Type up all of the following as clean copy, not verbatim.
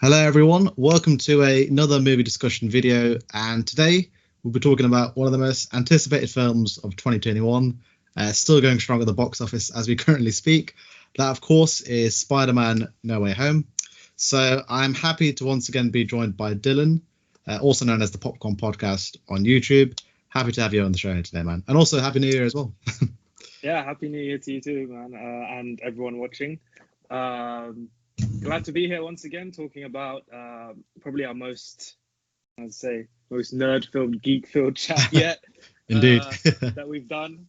Hello everyone, welcome to another movie discussion video, and today we'll be talking about one of the most anticipated films of 2021, still going strong at the box office as we currently speak. That of course is Spider-Man No Way Home. So I'm happy to once again be joined by Dillon, also known as the Popcorn Podcast on YouTube. Happy to have you on the show today, man, and also Happy New Year as well. Yeah, Happy New Year to you too, man, and everyone watching. Glad to be here once again, talking about probably our most nerd-filled, geek-filled chat yet. Indeed. That we've done.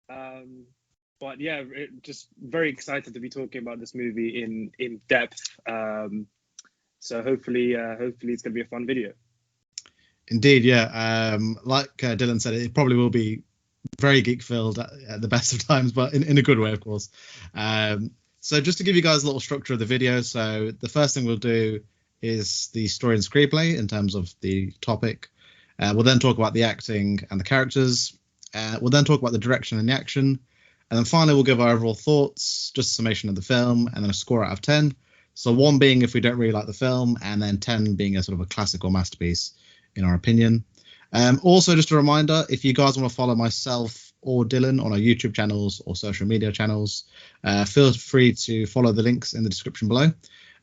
But yeah, just very excited to be talking about this movie in depth. So hopefully it's gonna be a fun video. Indeed, yeah. Like Dillon said, it probably will be very geek-filled at the best of times, but in a good way, of course. So just to give you guys a little structure of the video, so the first thing we'll do is the story and screenplay in terms of the topic. We'll then talk about the acting and the characters. We'll then talk about the direction and the action. And then finally, we'll give our overall thoughts, just a summation of the film, and then a score out of 10. So 1 being if we don't really like the film, and then 10 being a sort of a classic or masterpiece, in our opinion. Also, just a reminder, if you guys want to follow myself or Dillon on our YouTube channels or social media channels, feel free to follow the links in the description below.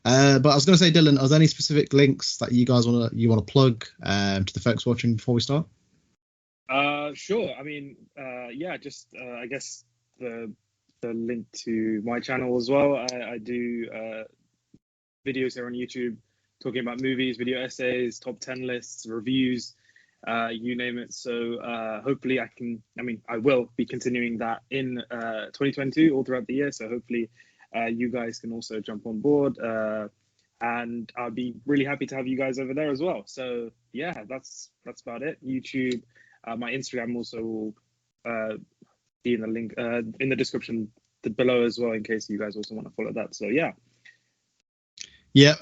But I was going to say, Dillon, are there any specific links that you guys want to plug to the folks watching before we start? Sure. I mean, just I guess the link to my channel as well. I do videos here on YouTube talking about movies, video essays, top 10 lists, reviews. You name it. So hopefully I will be continuing that in 2022 all throughout the year. So hopefully you guys can also jump on board. And I'll be really happy to have you guys over there as well. So yeah, that's about it. YouTube, my Instagram also will be in the link in the description below as well, in case you guys also want to follow that. So yeah. Yeah,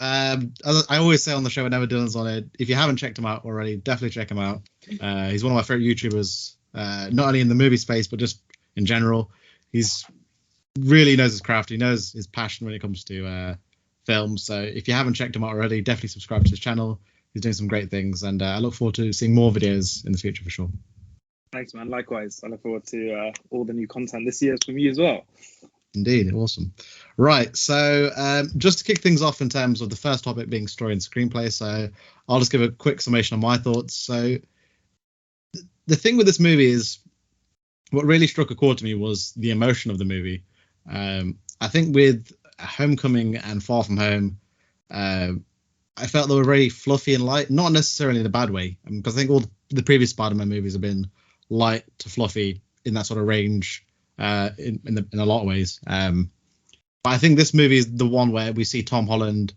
as I always say on the show whenever Dillon's on it, if you haven't checked him out already, definitely check him out. He's one of my favorite YouTubers, not only in the movie space, but just in general. He's really knows his craft. He knows his passion when it comes to film. So if you haven't checked him out already, definitely subscribe to his channel. He's doing some great things, and I look forward to seeing more videos in the future for sure. Thanks, man. Likewise. I look forward to all the new content this year from you as well. Indeed, awesome. Right, so just to kick things off in terms of the first topic being story and screenplay, so I'll just give a quick summation of my thoughts. So the thing with this movie is, what really struck a chord to me was the emotion of the movie. I think with Homecoming and Far From Home, I felt they were very fluffy and light, not necessarily in a bad way, because I think all the previous Spider-Man movies have been light to fluffy in that sort of range. In a lot of ways, but I think this movie is the one where we see Tom Holland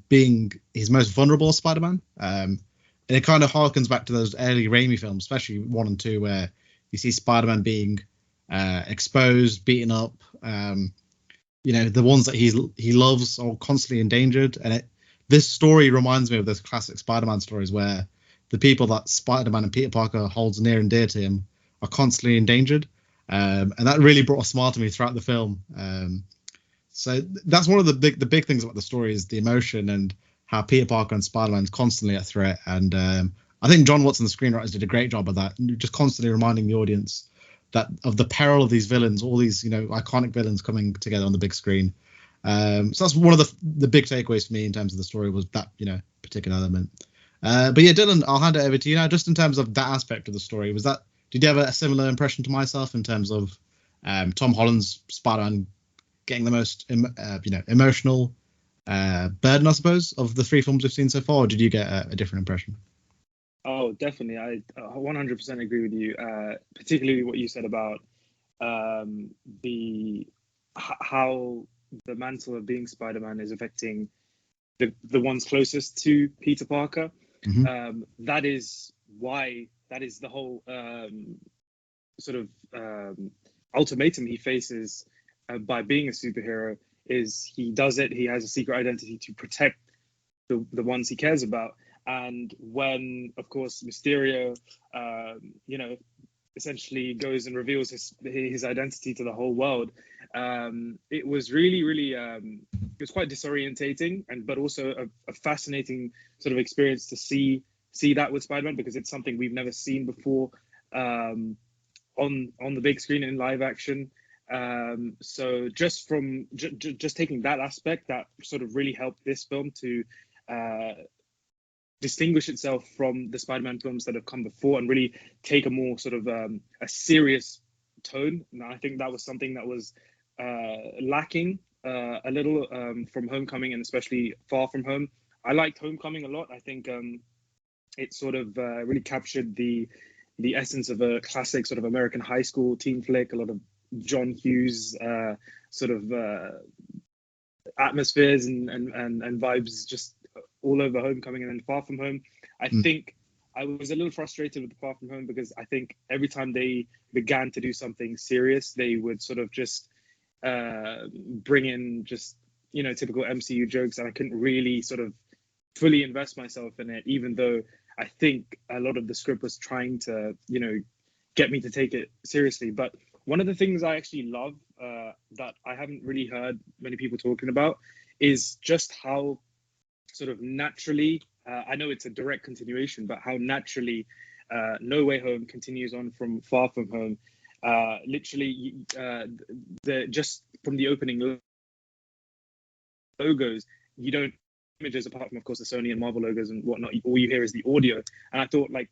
being his most vulnerable as Spider-Man, and it kind of harkens back to those early Raimi films, especially 1 and 2, where you see Spider-Man being exposed, beaten up. The ones that he loves are constantly endangered, and this story reminds me of those classic Spider-Man stories where the people that Spider-Man and Peter Parker holds near and dear to him are constantly endangered. And that really brought a smile to me throughout the film. So that's one of the big things about the story is the emotion and how Peter Parker and Spider-Man is constantly at threat. And I think John Watson, the screenwriters, did a great job of that, just constantly reminding the audience that of the peril of these villains, all these iconic villains coming together on the big screen. So that's one of the big takeaways for me in terms of the story, was that particular element. But yeah, Dillon, I'll hand it over to you now. Just in terms of that aspect of the story, did you have a similar impression to myself in terms of Tom Holland's Spider-Man getting the most emotional burden, I suppose, of the 3 films we've seen so far? Or did you get a different impression? Oh, definitely. I 100% agree with you, particularly what you said about how the mantle of being Spider-Man is affecting the ones closest to Peter Parker. Mm-hmm. That is the whole ultimatum he faces by being a superhero. Is he does it? He has a secret identity to protect the ones he cares about. And when, of course, Mysterio, essentially goes and reveals his identity to the whole world. It was really it was quite disorientating, but also a fascinating sort of experience to see that with Spider-Man, because it's something we've never seen before on the big screen in live action. So just from just taking that aspect, that sort of really helped this film to distinguish itself from the Spider-Man films that have come before and really take a more sort of a serious tone. And I think that was something that was lacking a little from Homecoming, and especially Far From Home. I liked Homecoming a lot. I think it sort of really captured the essence of a classic sort of American high school teen flick, a lot of John Hughes sort of atmospheres and vibes just all over Homecoming. And then Far From Home, I think I was a little frustrated with Far From Home, because I think every time they began to do something serious, they would sort of just bring in just, you know, typical MCU jokes, and I couldn't really sort of fully invest myself in it, even though I think a lot of the script was trying to, you know, get me to take it seriously. But one of the things I actually love that I haven't really heard many people talking about is just how sort of naturally, I know it's a direct continuation, but how naturally No Way Home continues on from Far From Home. Literally, just from the opening logos, you don't images apart from, of course, the Sony and Marvel logos and whatnot. All you hear is the audio, and I thought like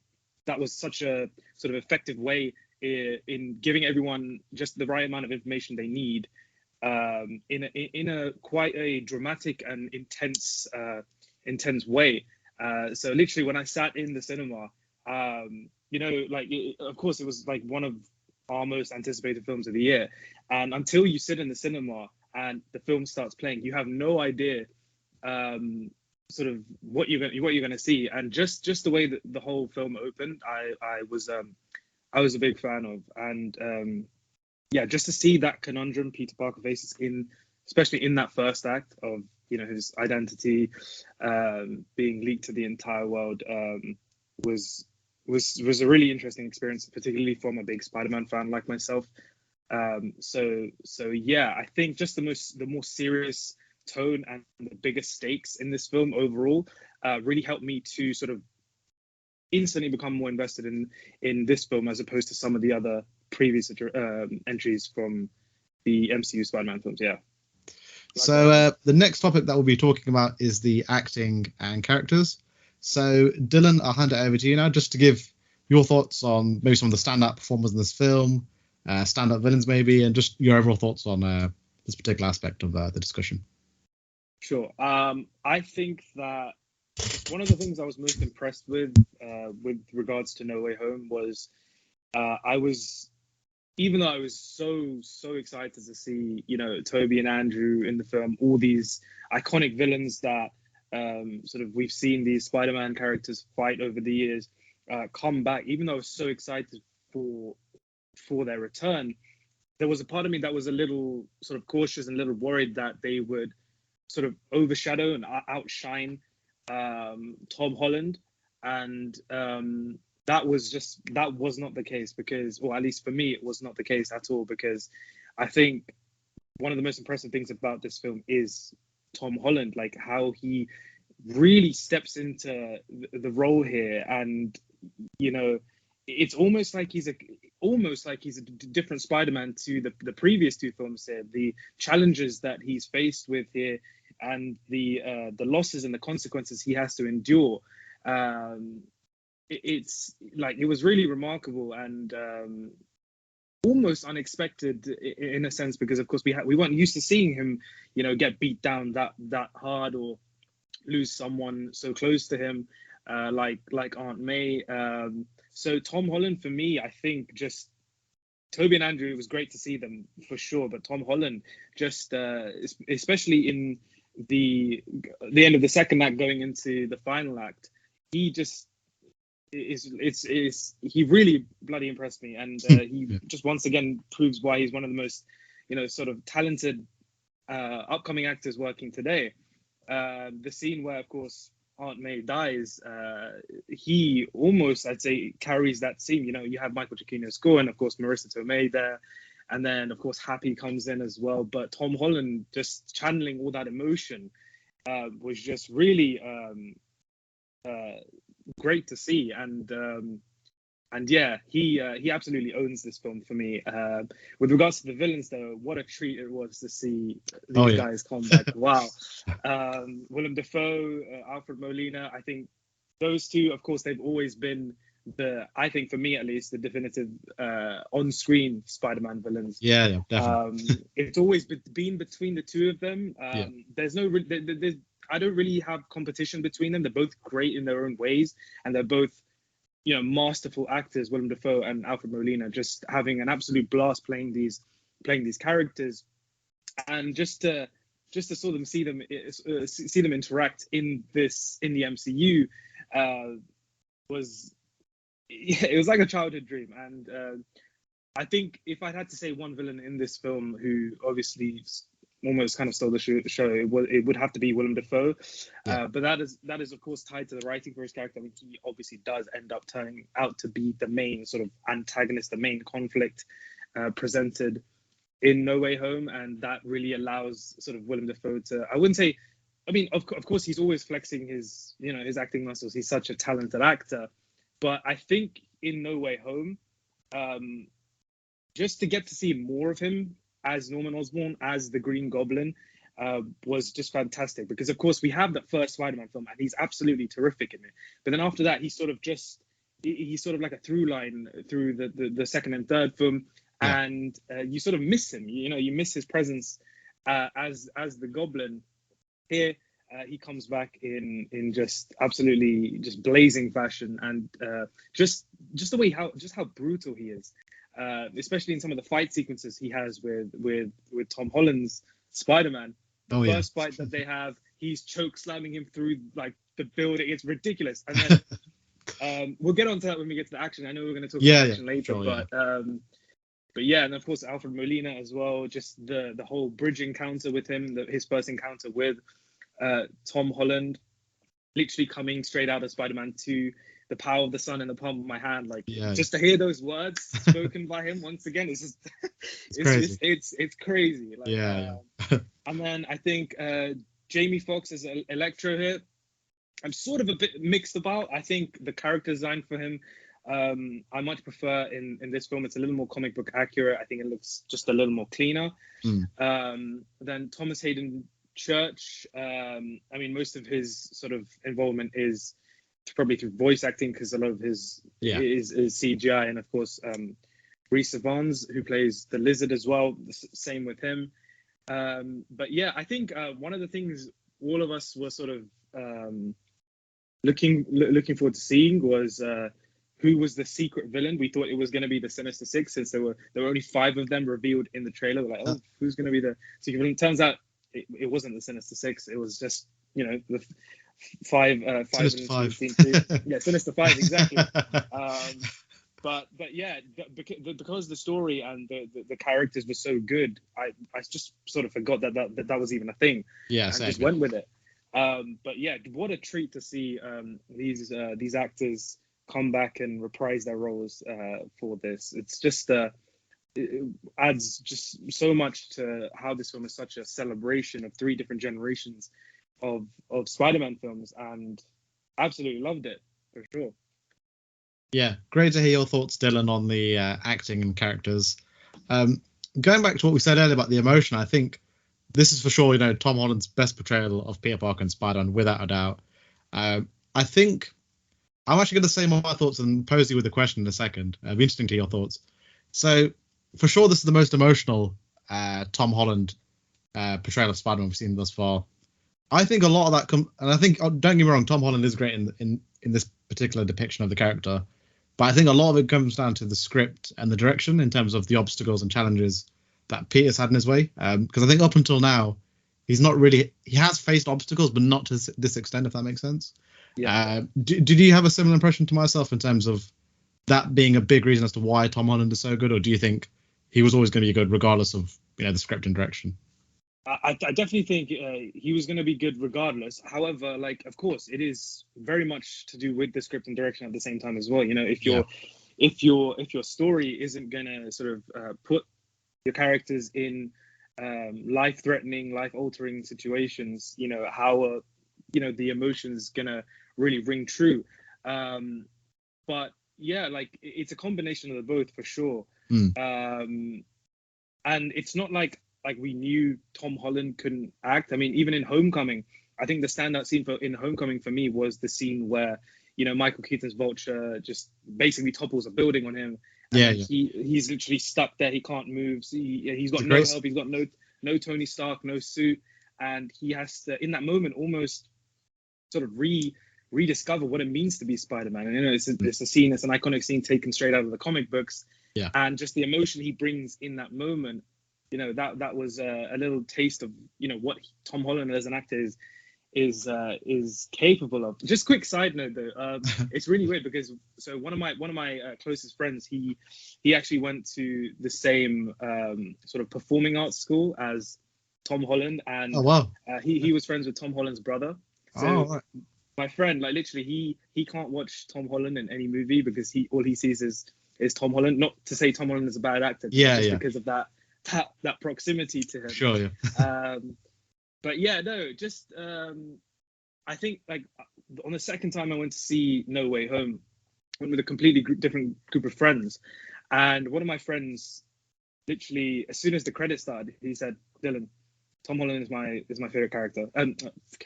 that was such a sort of effective way in giving everyone just the right amount of information they need in a quite a dramatic and intense way. So literally, when I sat in the cinema, you know, like of course it was like one of our most anticipated films of the year, and until you sit in the cinema and the film starts playing, you have no idea sort of what you're going to see. And just the way that the whole film opened, I was a big fan of. And yeah, just to see that conundrum Peter Parker faces especially in that first act of, you know, his identity being leaked to the entire world, was a really interesting experience, particularly from a big Spider-Man fan like myself. So yeah, I think just the more serious tone and the bigger stakes in this film overall really helped me to sort of instantly become more invested in this film, as opposed to some of the other previous entries from the MCU Spider-Man films. Yeah. So the next topic that we'll be talking about is the acting and characters. So Dillon, I'll hand it over to you now, just to give your thoughts on maybe some of the standout performers in this film, standout villains maybe, and just your overall thoughts on this particular aspect of the discussion. Sure. I think that one of the things I was most impressed with regards to No Way Home was even though I was so excited to see, you know, Toby and Andrew in the film, all these iconic villains that sort of we've seen these Spider-Man characters fight over the years come back, even though I was so excited for their return, there was a part of me that was a little sort of cautious and a little worried that they would sort of overshadow and outshine Tom Holland. And that was not the case, because, or at least for me, it was not the case at all, because I think one of the most impressive things about this film is Tom Holland, like how he really steps into the role here. And, you know, it's almost like he's a different Spider-Man to the previous two films here. The challenges that he's faced with here, and the losses and the consequences he has to endure. It's like, it was really remarkable and almost unexpected in a sense, because of course we weren't used to seeing him, you know, get beat down that hard or lose someone so close to him, like Aunt May. So Tom Holland, for me, I think just Toby and Andrew, it was great to see them for sure, but Tom Holland, just especially in the end of the second act going into the final act, he just he really bloody impressed me, and he just once again proves why he's one of the most, you know, sort of talented upcoming actors working today. The scene where, of course, Aunt May dies, he almost, I'd say, carries that scene. You know, you have Michael Giacchino's score, and of course Marissa Tomei there, and then of course Happy comes in as well. But Tom Holland just channeling all that emotion was just really great to see, and yeah, he absolutely owns this film for me. With regards to the villains, though, what a treat it was to see these guys come back. Wow. Willem Dafoe, Alfred Molina, I think those two, of course, they've always been I think for me at least, the definitive on-screen Spider-Man villains. Yeah, definitely. It's always been between the two of them. There's no, I don't really have competition between them. They're both great in their own ways, and they're both, you know, masterful actors, Willem Dafoe and Alfred Molina, just having an absolute blast playing these characters, and just to sort of see them interact in the MCU it was like a childhood dream. And I think if I had to say one villain in this film who obviously almost kind of stole the show, it would have to be Willem Dafoe. But that is of course tied to the writing for his character. I mean, he obviously does end up turning out to be the main sort of antagonist, the main conflict presented in No Way Home, and that really allows sort of Willem Dafoe to, I wouldn't say, I mean, of course he's always flexing his, you know, his acting muscles. He's such a talented actor, but I think in No Way Home, just to get to see more of him as Norman Osborn, as the Green Goblin, was just fantastic. Because of course we have that first Spider-Man film, and he's absolutely terrific in it. But then after that, he's sort of like a through line through the second and third film, and you sort of miss him. You know, you miss his presence as the Goblin. Here, he comes back in just absolutely just blazing fashion, and just the way how brutal he is. Especially in some of the fight sequences he has with Tom Holland's Spider-Man. The first fight that they have, he's choke slamming him through like the building. It's ridiculous. And then we'll get onto that when we get to the action. I know we're going to talk about action later, sure, but yeah, and of course Alfred Molina as well. Just the whole bridge encounter with him, his first encounter with Tom Holland, literally coming straight out of Spider-Man 2. The power of the sun in the palm of my hand, just to hear those words spoken by him once again, it's just it's crazy. And then I think Jamie Foxx as Electro here, I'm sort of a bit mixed about. I think the character design for him, I much prefer in this film. It's a little more comic book accurate. I think it looks just a little more cleaner. Than Thomas Hayden Church. I mean, most of his sort of involvement is probably through voice acting, because a lot of his is CGI, and of course Rhys Ifans, who plays the Lizard as well, same with him. But yeah, I think one of the things all of us were sort of looking forward to seeing was who was the secret villain. We thought it was going to be the Sinister Six, since there were only 5 of them revealed in the trailer. We're like, who's going to be the secret villain? Turns out it wasn't the Sinister Six. It was just, you know, the five Sinister Five. Yeah, Sinister Five, exactly. But yeah, because the story and the characters were so good, I just sort of forgot that was even a thing. Yeah, and just went with it. But yeah, what a treat to see these actors come back and reprise their roles for this. It's just it adds just so much to how this film is such a celebration of 3 different generations of Spider-Man films, and absolutely loved it for sure. Yeah, great to hear your thoughts, Dillon, on the acting and characters. Going back to what we said earlier about the emotion, I think this is for sure, you know, Tom Holland's best portrayal of Peter Parker and Spider-Man, without a doubt. I think I'm actually going to say my thoughts and pose you with a question in a second. It'll be interesting to hear your thoughts. So, for sure, this is the most emotional Tom Holland portrayal of Spider-Man we've seen thus far. I think a lot of that and I think, don't get me wrong, Tom Holland is great in this particular depiction of the character, but I think a lot of it comes down to the script and the direction in terms of the obstacles and challenges that Peter's had in his way. Because I think up until now, he has faced obstacles, but not to this extent, if that makes sense. Yeah. Did you have a similar impression to myself in terms of that being a big reason as to why Tom Holland is so good, or do you think he was always going to be good regardless of, you know, the script and direction? I definitely think he was going to be good regardless. However, like, of course, it is very much to do with the script and direction at the same time as well. You know, if your story isn't going to sort of put your characters in life-threatening, life-altering situations, you know, how are, you know, the emotions going to really ring true. But yeah, like, it's a combination of the both for sure. And it's not like we knew Tom Holland couldn't act. I mean, even in Homecoming, I think the standout scene in Homecoming for me was the scene where, you know, Michael Keaton's Vulture just basically topples a building on him. And he's literally stuck there. He can't move. So he's got no help. He's got no Tony Stark, no suit. And he has to, in that moment, almost sort of rediscover what it means to be Spider-Man. And, you know, it's a scene, it's an iconic scene taken straight out of the comic books. Yeah. And just the emotion he brings in that moment, you know, that was a little taste of, you know, what Tom Holland as an actor is capable of. Just quick side note though, it's really weird because so one of my closest friends, he actually went to the same sort of performing arts school as Tom Holland, and he was friends with Tom Holland's brother. So my friend, like, literally he can't watch Tom Holland in any movie because all he sees is Tom Holland. Not to say Tom Holland is a bad actor, because of that proximity to him. Sure, yeah. But yeah, no, just I think, like, on the second time I went to see No Way Home, went with a completely different group of friends, and one of my friends, literally as soon as the credits started, he said, "Dillon, Tom Holland is my favorite character,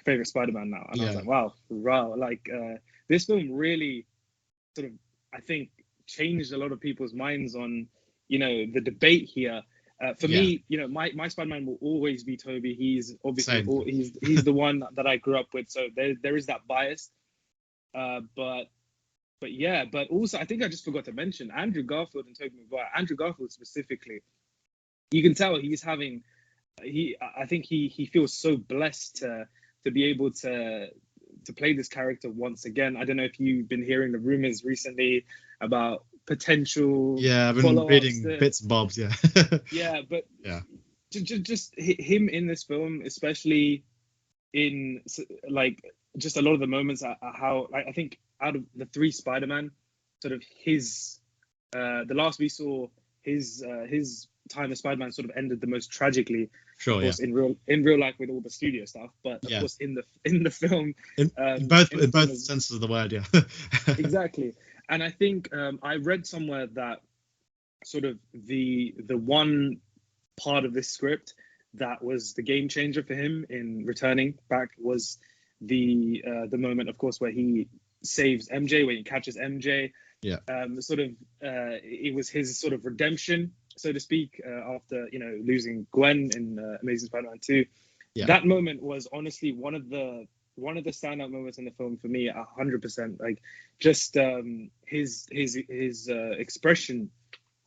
favorite Spider-Man now." And I was like, wow, like, this film really sort of, I think, changed a lot of people's minds on, you know, the debate here. For me, you know, my Spider-Man will always be Tobey. He's obviously he's the one that I grew up with, so there is that bias. But also I think I just forgot to mention Andrew Garfield and Tobey Maguire. Andrew Garfield specifically, you can tell he's having I think he feels so blessed to be able to play this character once again. I don't know if you've been hearing the rumors recently about potential. Yeah, I've been reading bits and bobs. Yeah. But just him in this film, especially in, like, just a lot of the moments, how, like, I think out of the three Spider-Man, sort of his the last we saw, his time as Spider-Man sort of ended the most tragically. Sure, of course, in real life with all the studio stuff, but of course in the film, in both senses of the word, yeah. Exactly. And I think I read somewhere that sort of the one part of this script that was the game changer for him in returning back was the moment, of course, where he saves MJ, where he catches MJ. Yeah. It was his sort of redemption, so to speak, after, you know, losing Gwen in Amazing Spider-Man 2. Yeah. That moment was honestly one of the standout moments in the film for me, 100%. Like, just his expression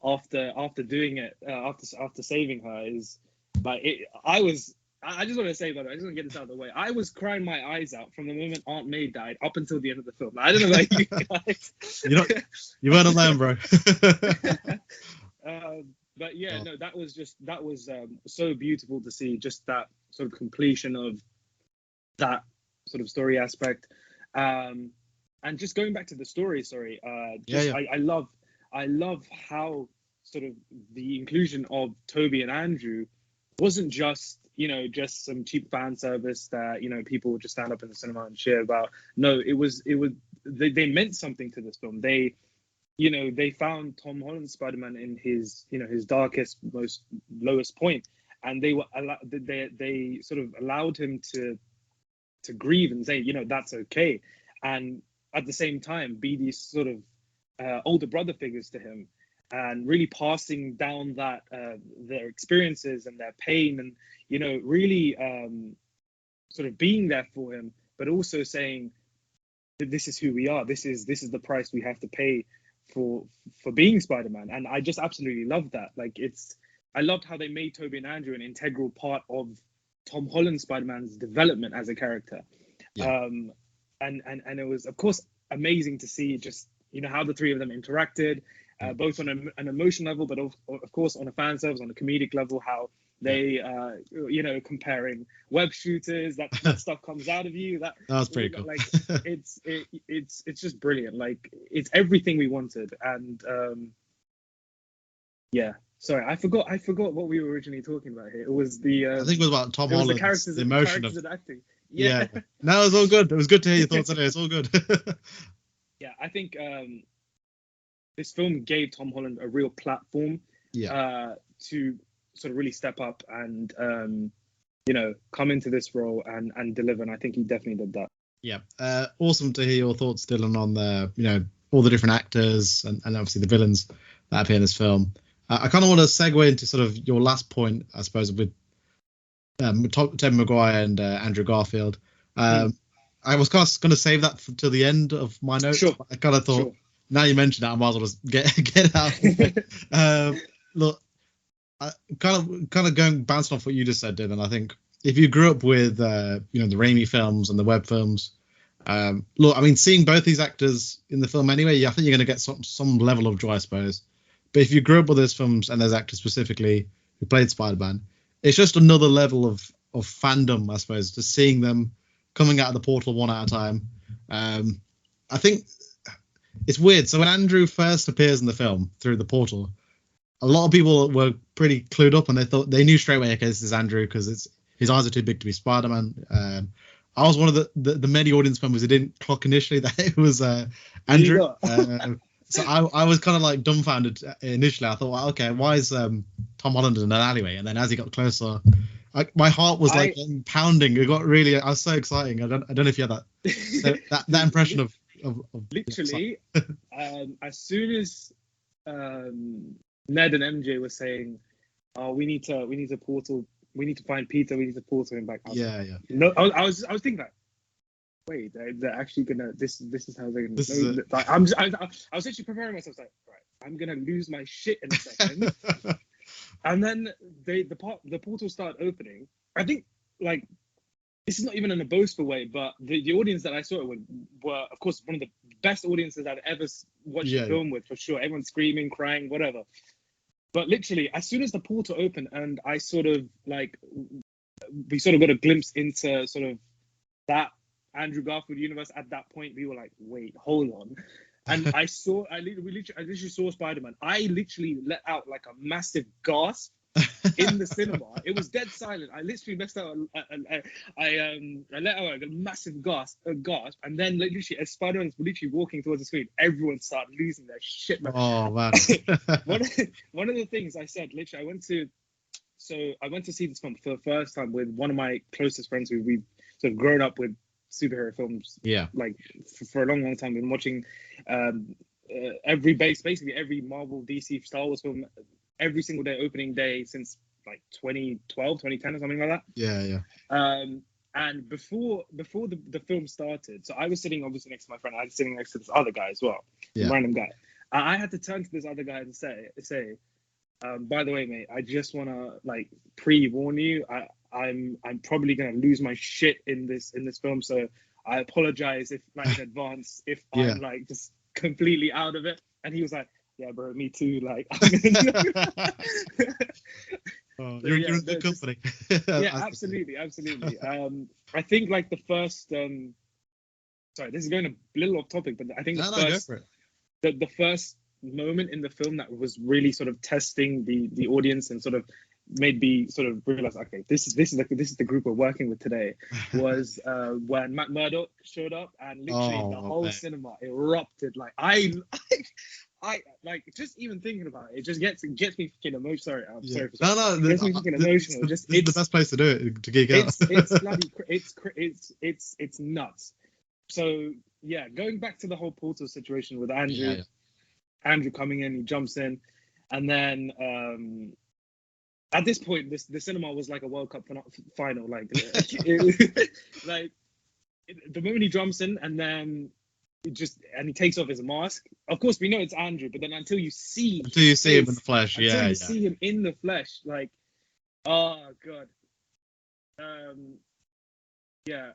after doing it, after saving her, is like, I just want to say, by the way, I just want to get this out of the way. I was crying my eyes out from the moment Aunt May died up until the end of the film. I don't know about you guys. You weren't alone, bro. But yeah, no, that was so beautiful to see, just that sort of completion of that sort of story aspect. And just going back to the story, I love how sort of the inclusion of Tobey and Andrew wasn't just, you know, just some cheap fan service that, you know, people would just stand up in the cinema and cheer about. No, they meant something to this film. They found Tom Holland's Spider-Man in his, you know, his darkest, most lowest point, and they sort of allowed him to grieve and say, you know, that's okay, and at the same time be these sort of older brother figures to him, and really passing down that their experiences and their pain, and, you know, really sort of being there for him, but also saying that this is who we are. This is the price we have to pay for being Spider-Man. And I just absolutely loved that. Like, I loved how they made Tobey and Andrew an integral part of Tom Holland's Spider-Man's development as a character. Yeah. And it was, of course, amazing to see just, you know, how the three of them interacted, both on an emotion level, but of course on a fan service, on a comedic level, how They, comparing web shooters, that stuff comes out of you. That was pretty cool. Like, it's just brilliant. Like, it's everything we wanted. And sorry, I forgot what we were originally talking about here. It was the I think it was about Tom Holland's the emotion characters and acting. Yeah. No, it was all good. It was good to hear your thoughts on it. It's all good. Yeah, I think this film gave Tom Holland a real platform to sort of really step up and come into this role and deliver. And I think he definitely did that. Yeah. Awesome to hear your thoughts, Dillon, on the all the different actors and obviously the villains that appear in this film. I kind of want to segue into sort of your last point, I suppose, with Tobey Maguire and Andrew Garfield. I was kind of going to save that till the end of my notes. Sure. I kind of thought, now you mentioned that, I might as well just get it out. Look, kind of going bouncing off what you just said, Dylan. I think if you grew up with the Raimi films and the Webb films, look, I mean, seeing both these actors in the film anyway, I think you're going to get some level of joy, I suppose. But if you grew up with those films and those actors specifically who played Spider-Man, it's just another level of fandom, I suppose, just seeing them coming out of the portal one at a time. I think it's weird. So when Andrew first appears in the film through the portal, a lot of people were pretty clued up and they knew straight away, okay, this is Andrew because his eyes are too big to be Spider-Man. I was one of the many audience members who didn't clock initially that it was Andrew. So I was kind of like dumbfounded initially. I thought, well, okay, why is Tom Holland in an alleyway? And then as he got closer, my heart was like pounding. It got really. I was so exciting. I don't know if you had that impression of literally. As soon as Ned and MJ were saying, "Oh, we need to portal. We need to find Peter. We need to portal him back." No, I was thinking that. Wait, they're actually gonna. This is how they're gonna. Like, I was actually preparing myself. Like, right, I'm gonna lose my shit in a second. And then the portal started opening. I think like this is not even in a boastful way, but the audience that I saw it with were, of course, one of the best audiences I'd ever watched a film with, for sure. Everyone screaming, crying, whatever. But literally, as soon as the portal opened, and I sort of like we sort of got a glimpse into sort of that Andrew Garfield universe. At that point, we were like, wait, hold on. And I literally saw Spider-Man. I literally let out like a massive gasp in the cinema. It was dead silent. I literally let out a massive gasp, and then literally as Spider-Man was literally walking towards the screen, everyone started losing their shit. Oh man! one of the things I said, literally, I went to see this film for the first time with one of my closest friends who we've sort of grown up with superhero films, like for a long time. Been watching basically every Marvel, DC, Star Wars film every single day, opening day since like 2012, 2010 or something like that. And before the film started, so I was sitting obviously next to my friend. I was sitting next to this other guy as well, random guy. I had to turn to this other guy and say, by the way, mate, I just want to like pre-warn you. I'm probably gonna lose my shit in this film, so I apologize if like in advance if I'm like just completely out of it. And he was like, yeah, bro, me too. Like, you're in good company. Absolutely. I think like the first sorry, this is going a little off topic, but I think the first moment in the film that was really sort of testing the audience and sort of made me sort of realize, okay, this is the group we're working with today, was when Matt Murdock showed up and literally the whole cinema erupted. Like I like just even thinking about it just gets me fucking emotional. Sorry, I'm sorry for it gets me fucking emotional. It's the best place to do it, to geek out. It's nuts. So yeah, going back to the whole portal situation with Andrew. Andrew coming in, he jumps in, and then at this point, the cinema was like a World Cup final. Like, the moment he jumps in, and then he takes off his mask. Of course, we know it's Andrew, but then until you see him in the flesh, see him in the flesh, like, oh god.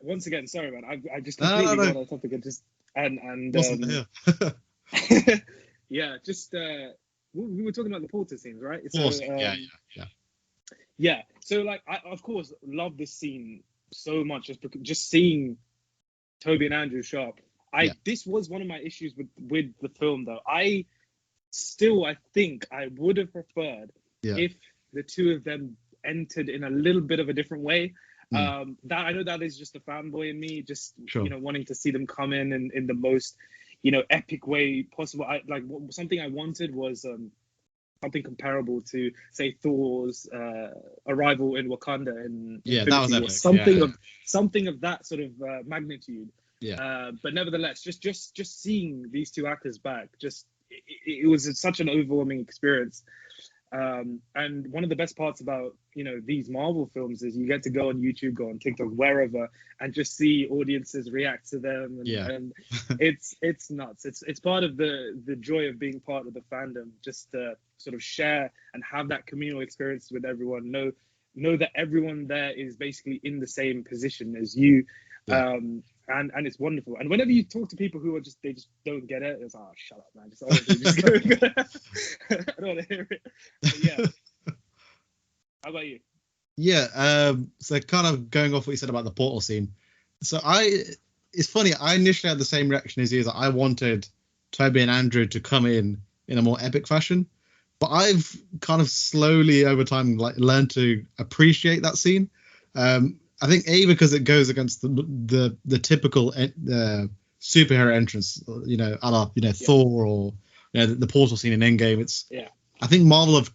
Once again, sorry, man. I just completely got off topic and yeah, just we were talking about the portal scenes, right? So, So like, I of course love this scene so much, just seeing Toby and Andrew show up. This was one of my issues with the film, though. I think I would have preferred if the two of them entered in a little bit of a different way. That I know that is just a fanboy in me, just wanting to see them come in the most epic way possible. Something I wanted was something comparable to, say, Thor's arrival in Wakanda in that was epic. Something of that sort of magnitude. But nevertheless, just seeing these two actors back, it was such an overwhelming experience. And one of the best parts about these Marvel films is you get to go on YouTube, go on TikTok, wherever, and just see audiences react to them. And it's nuts. It's part of the joy of being part of the fandom, just to sort of share and have that communal experience with everyone. Know that everyone there is basically in the same position as you. And it's wonderful. And whenever you talk to people who they just don't get it, it's like, oh, shut up, man. I don't want to hear it. But yeah. How about you? Yeah. So kind of going off what you said about the portal scene. So it's funny. I initially had the same reaction as you. That I wanted Toby and Andrew to come in a more epic fashion, but I've kind of slowly over time learned to appreciate that scene. I think because it goes against the typical superhero entrance, a la Thor or the portal scene in Endgame. I think Marvel have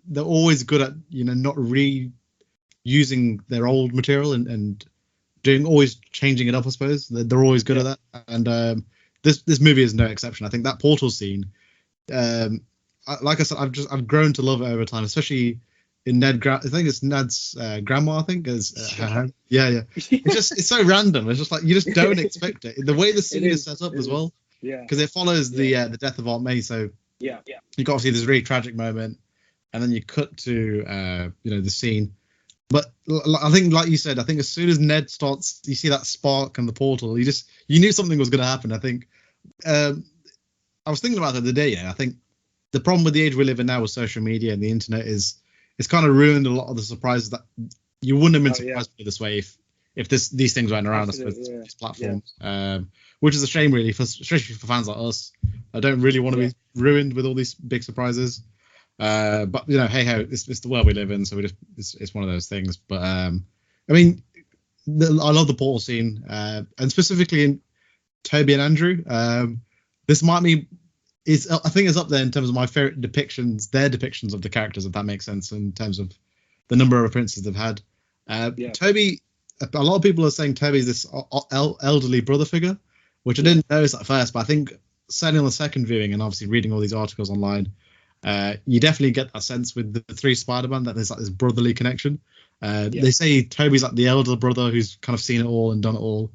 they're always good at not reusing their old material and always changing it up. I suppose they're always good at that, and this movie is no exception. I think that portal scene, like I said, I've grown to love it over time, especially in I think it's Ned's grandma. I think is her. Yeah. It's so random. It's just like you just don't expect it. The way the scene is set up as well. Yeah. Because it follows the death of Aunt May. So you got obviously this really tragic moment, and then you cut to the scene. But I think, like you said, I think as soon as Ned starts, you see that spark and the portal. You knew something was going to happen. I think I was thinking about it the other day. I think the problem with the age we live in now with social media and the internet is it's kind of ruined a lot of the surprises that you wouldn't have been surprised this way if these things weren't around us with this platform. Which is a shame, really, especially for fans like us. I don't really want to be ruined with all these big surprises. But hey ho, it's the world we live in, so it's one of those things. But I mean, I love the portal scene, and specifically in Toby and Andrew. This might be. I think it's up there in terms of my favorite depictions, their depictions of the characters, if that makes sense, in terms of the number of appearances they've had. Toby, a lot of people are saying Toby's this elderly brother figure, which I didn't notice at first, but I think certainly on the second viewing and obviously reading all these articles online, you definitely get that sense with the three Spider-Man that there's like this brotherly connection. They say Toby's like the elder brother who's kind of seen it all and done it all.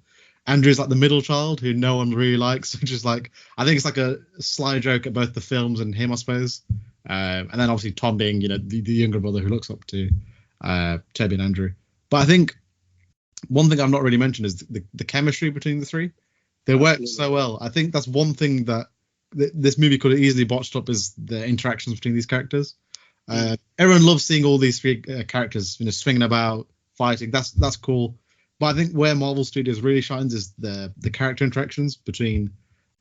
Andrew's like the middle child who no one really likes, which is like, I think it's like a sly joke at both the films and him, I suppose. And then obviously Tom being, the younger brother who looks up to Toby and Andrew. But I think one thing I've not really mentioned is the chemistry between the three. They work so well. I think that's one thing that this movie could have easily botched up is the interactions between these characters. Everyone loves seeing all these three characters, swinging about, fighting. That's cool. But I think where Marvel Studios really shines is the character interactions between,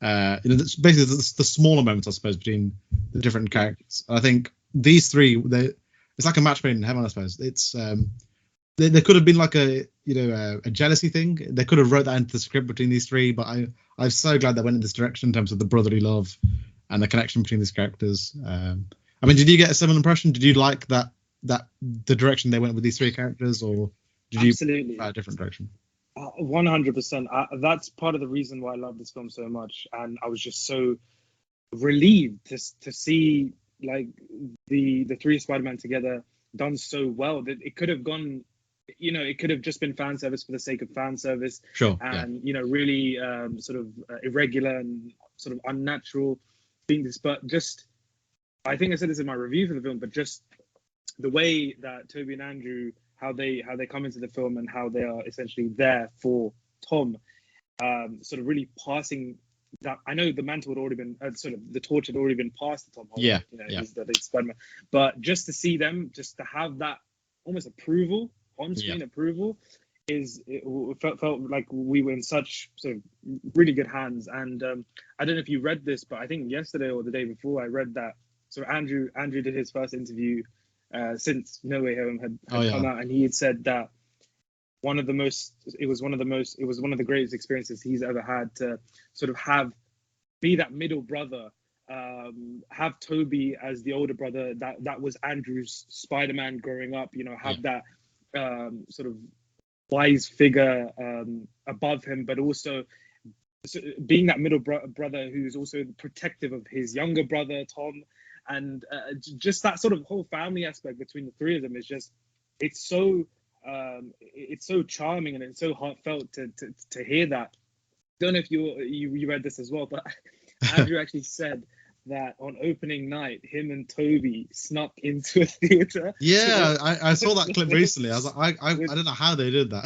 basically the smaller moments, I suppose, between the different characters. And I think these three, it's like a match made in heaven, I suppose. It's there could have been like a jealousy thing. They could have wrote that into the script between these three, but I'm so glad they went in this direction in terms of the brotherly love and the connection between these characters. I mean, did you get a similar impression? Did you like that the direction they went with these three characters, or did Absolutely. You try a different direction? 100%. That's part of the reason why I love this film so much, and I was just so relieved to see like the three Spider-Man together done so well that it could have gone. It could have just been fan service for the sake of fan service. Sure. And really sort of irregular and sort of unnatural things. But just, I think I said this in my review for the film, but just the way that Toby and Andrew, how they come into the film and how they are essentially there for Tom, sort of really passing that. I know the mantle had already been sort of the torch had already been passed to Tom Holland. He's the Spider-Man. But just to see them, just to have that almost approval, Yeah. on-screen approval, it felt like we were in such sort of really good hands. And I don't know if you read this, but I think yesterday or the day before I read that. So Andrew did his first interview since No Way Home had come out, and he had said that it was one of the greatest experiences he's ever had to sort of be that middle brother, have Toby as the older brother that was Andrew's Spider-Man growing up, have that sort of wise figure above him, but also being that middle brother who's also protective of his younger brother Tom, and just that sort of whole family aspect between the three of them is just it's so charming, and it's so heartfelt to hear that. Don't know if you read this as well, but Andrew actually said that on opening night, him and Toby snuck into a theater. Yeah, I saw that clip recently. I was like, I don't know how they did that.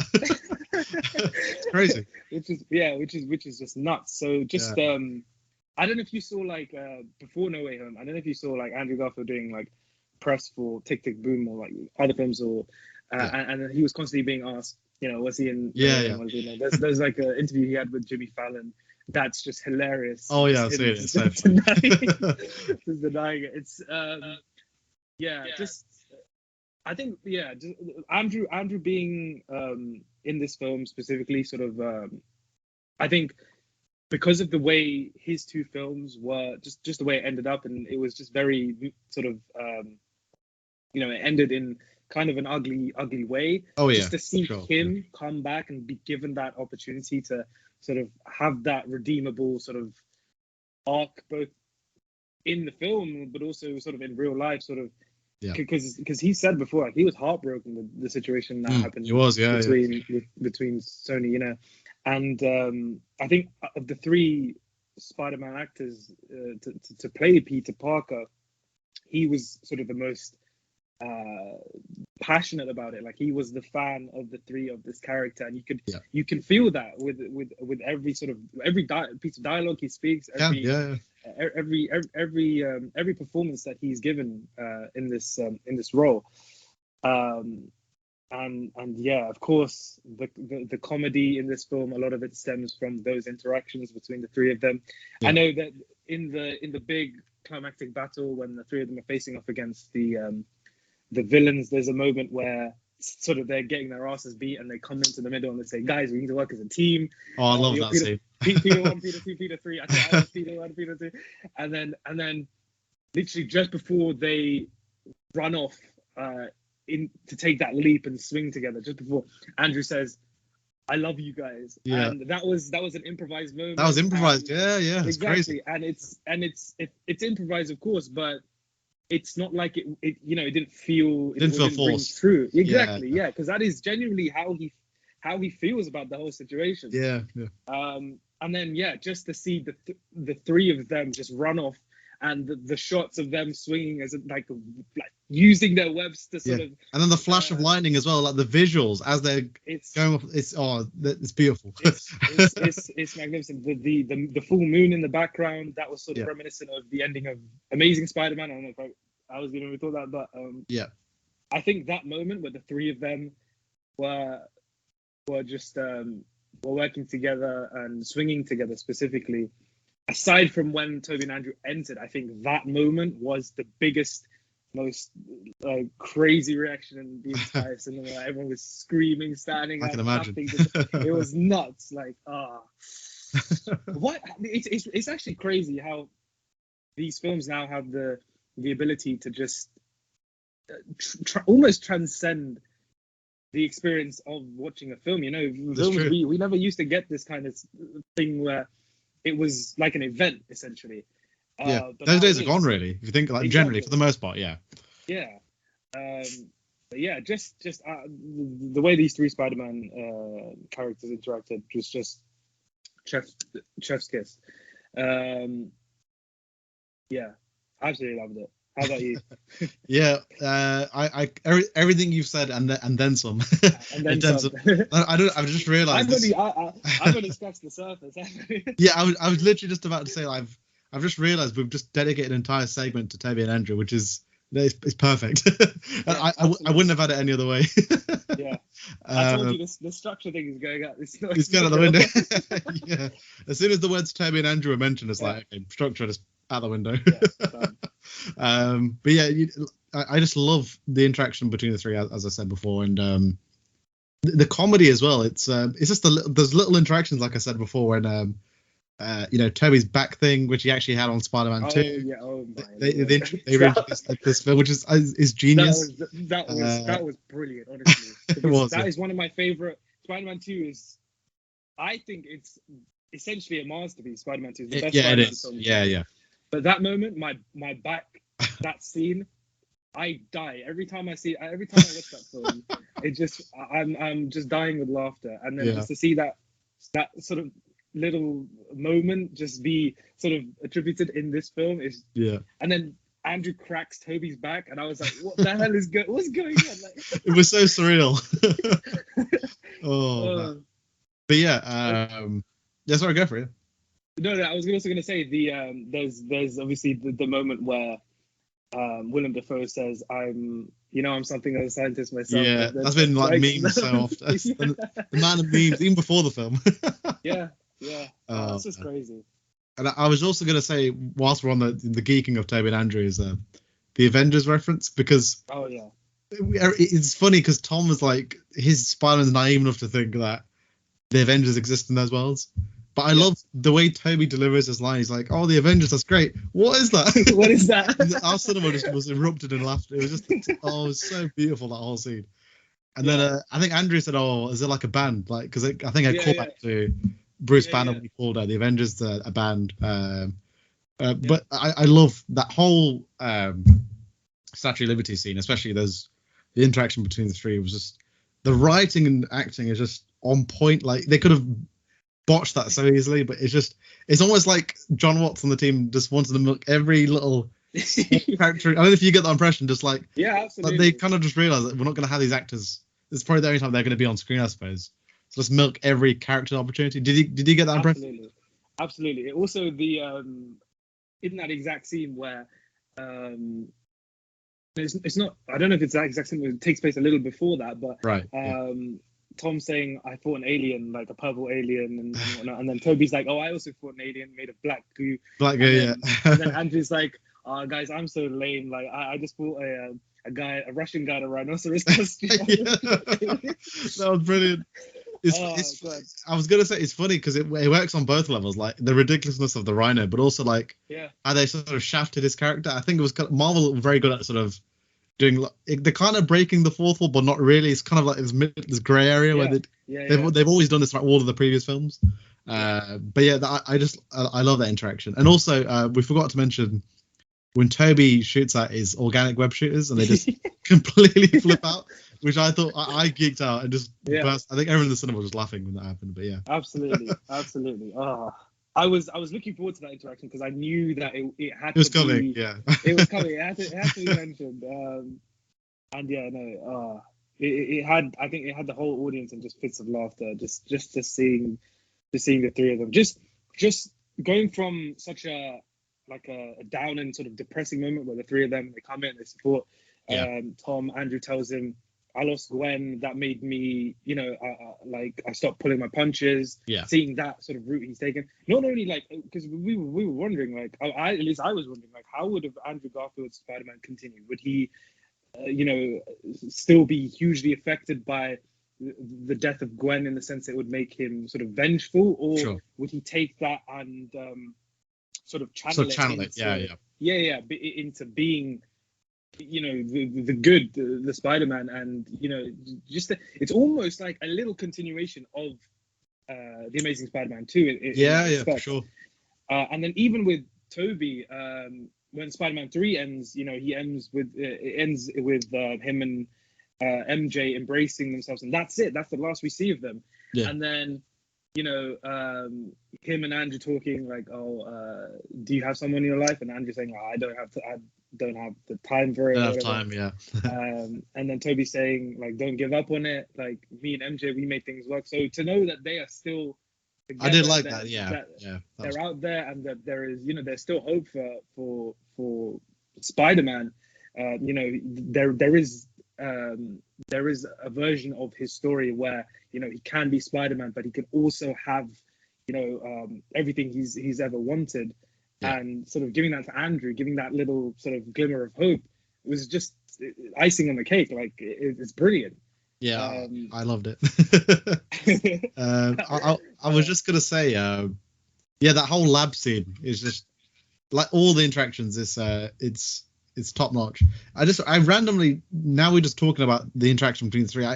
It's crazy. Which is just nuts. So just I don't know if you saw like before No Way Home. I don't know if you saw like Andrew Garfield doing like press for Tick Tick Boom or like other films, or and he was constantly being asked, was he in? Was he in? There's like an interview he had with Jimmy Fallon. That's just hilarious. Oh yeah, I've seen it. It's so funny. Just denying it. It's just I think just Andrew being in this film specifically, sort of I think because of the way his two films were, just the way it ended up, and it was just very sort of it ended in kind of an ugly way. Oh yeah, just to see him come back and be given that opportunity to sort of have that redeemable sort of arc, both in the film but also sort of in real life, sort of because he said before, like, he was heartbroken with the situation that happened. He was, between Sony, and I think of the three Spider-Man actors to play Peter Parker, he was sort of the most passionate about it. Like, he was the fan of the three of this character, and you can feel that with every sort of piece of dialogue he speaks, every performance that he's given in this role, and of course the comedy in this film, a lot of it stems from those interactions between the three of them. I know that in the big climactic battle, when the three of them are facing off against the villains, there's a moment where sort of they're getting their asses beat, and they come into the middle and they say, "Guys, we need to work as a team." Oh, I love that scene. Peter 1, Peter 2, Peter 3. I think I was Peter 1, Peter 2, and then literally just before they run off to take that leap and swing together, just before, Andrew says, "I love you guys." Yeah. And that was an improvised moment. That was improvised. Yeah. It's exactly. crazy. And it's improvised, of course, but it's not like it didn't feel forced through. Exactly. Yeah, because that is genuinely how he feels about the whole situation. Yeah. And then just to see the three of them just run off, and the shots of them swinging as like using their webs to sort of, and then the flash of lightning as well, like the visuals as they're going off. It's beautiful. It's magnificent. The full moon in the background, that was sort of reminiscent of the ending of Amazing Spider-Man. I don't know if I was going to thought that, but I think that moment where the three of them were just were working together and swinging together specifically, aside from when Toby and Andrew entered, I think that moment was the biggest, most crazy reaction in the entire cinema. Everyone was screaming, standing up. I can imagine. It was nuts. Like, what? It's actually crazy how these films now have the ability to just almost transcend the experience of watching a film. Films, we never used to get this kind of thing where it was like an event, essentially. Those days are gone, really. If you think like generally, for the most part, but just the way these three Spider-Man characters interacted was just chef's kiss. Absolutely loved it. How about you? I everything you've said and then some. And then some. I've just realised. I've only scratched the surface. I was literally just about to say I've just realised we've just dedicated an entire segment to Toby and Andrew, which is It's perfect. Yeah, I wouldn't have had it any other way. Yeah. I told you the structure thing is going out. It's going out the window. Yeah. As soon as the words Toby and Andrew are mentioned, it's like, okay, structure just out the window. Yeah, but yeah, I just love the interaction between the three, as I said before, and the comedy as well. It's just there's little interactions, like I said before, when Toby's back thing, which he actually had on Spider-Man 2. Yeah. Oh my. They reintroduced this film, which is genius. That was brilliant, honestly. That is one of my favorite. Spider-Man 2 is, I think it's essentially a masterpiece. Spider-Man 2 is the best Spider-Man film. Yeah. But that moment, my back, that scene, I die every time I watch that film. I'm just dying with laughter, and then just to see that sort of little moment just be sort of attributed in this film is and then Andrew cracks Toby's back, and I was like, what the hell is what's going on? Like, it was so surreal. But yeah, sorry, go for it. No, I was also going to say there's obviously the moment where Willem Dafoe says, I'm something of a scientist myself. Yeah, that's been like memes so often. The man of memes, even before the film. Yeah. That's just crazy. And I was also going to say, whilst we're on the geeking of Toby and Andrew, is the Avengers reference, because it's funny because Tom was like, his Spider-Man's naive enough to think that the Avengers exist in those worlds. But I love the way Toby delivers his line. He's like, "Oh, the Avengers, that's great. What is that?" What is that? Our cinema just was erupted in laughter. It was just, it was so beautiful, that whole scene. And then I think Andrew said, "Oh, is it like a band?" Like, because I think I called back to Bruce Banner when he called the Avengers a band. But I love that whole Statue of Liberty scene, especially the interaction between the three was just, the writing and acting is just on point. Like, they could have botched that so easily, but it's almost like John Watts on the team just wanted to milk every little character. I don't know if you get that impression, just like, absolutely. Like, they kind of just realized that we're not going to have these actors. This is probably the only time they're going to be on screen, I suppose. So let's milk every character opportunity. Did you get that impression? Absolutely. Also, the in that exact scene where it's not, I don't know if it's that exact scene, it takes place a little before that, but Tom saying, I fought an alien, like a purple alien, and whatnot. And then Toby's like, oh, I also fought an alien made of black goo. And then Andrew's like, oh, guys, I'm so lame. Like, I just fought a Russian guy in a rhinoceros costume. That was brilliant. I was gonna say, it's funny because it works on both levels, like the ridiculousness of the rhino, but also like how they sort of shafted his character. I think it was Marvel were very good at sort of doing, they're kind of breaking the fourth wall, but not really. It's kind of like this gray area where they've always done this throughout all of the previous films. But yeah, I love that interaction. And also we forgot to mention when Toby shoots at his organic web shooters and they just completely flip out, which I thought I geeked out and just burst. I think everyone in the cinema was just laughing when that happened. But yeah, absolutely. I was looking forward to that interaction because I knew that it had to be coming. It was coming. It had to be mentioned. And it had. I think it had the whole audience in just fits of laughter. Just seeing the three of them. Just going from such a down and sort of depressing moment where the three of them, they come in, they support Tom. Andrew tells him, I lost Gwen. That made me, I stopped pulling my punches. Seeing that sort of route he's taken. Not only because we were wondering, at least I was wondering, how would have Andrew Garfield's Spider-Man continue? Would he, still be hugely affected by the death of Gwen in the sense it would make him sort of vengeful, or would he take that and sort of channel it into being, the good, the Spider-Man, and it's almost like a little continuation of the Amazing Spider-Man 2. For sure. And then even with Toby, when Spider-Man 3 ends, he ends with him and MJ embracing themselves, and that's it. That's the last we see of them. And then him and Andrew talking like, do you have someone in your life? And Andrew saying, I don't have the time for it. And then Toby saying, don't give up on it. Like, me and MJ, we made things work. So to know that they are still together, I did like that. They're out there, and that there is, there's still hope for Spider-Man. There is a version of his story where he can be Spider-Man, but he can also have everything he's ever wanted, and sort of giving that to Andrew, giving that little sort of glimmer of hope, was just icing on the cake. Like it's brilliant. Yeah, I loved it. I was just gonna say, that whole lab scene is just like all the interactions. It's top notch. I randomly, now we're just talking about the interaction between the three.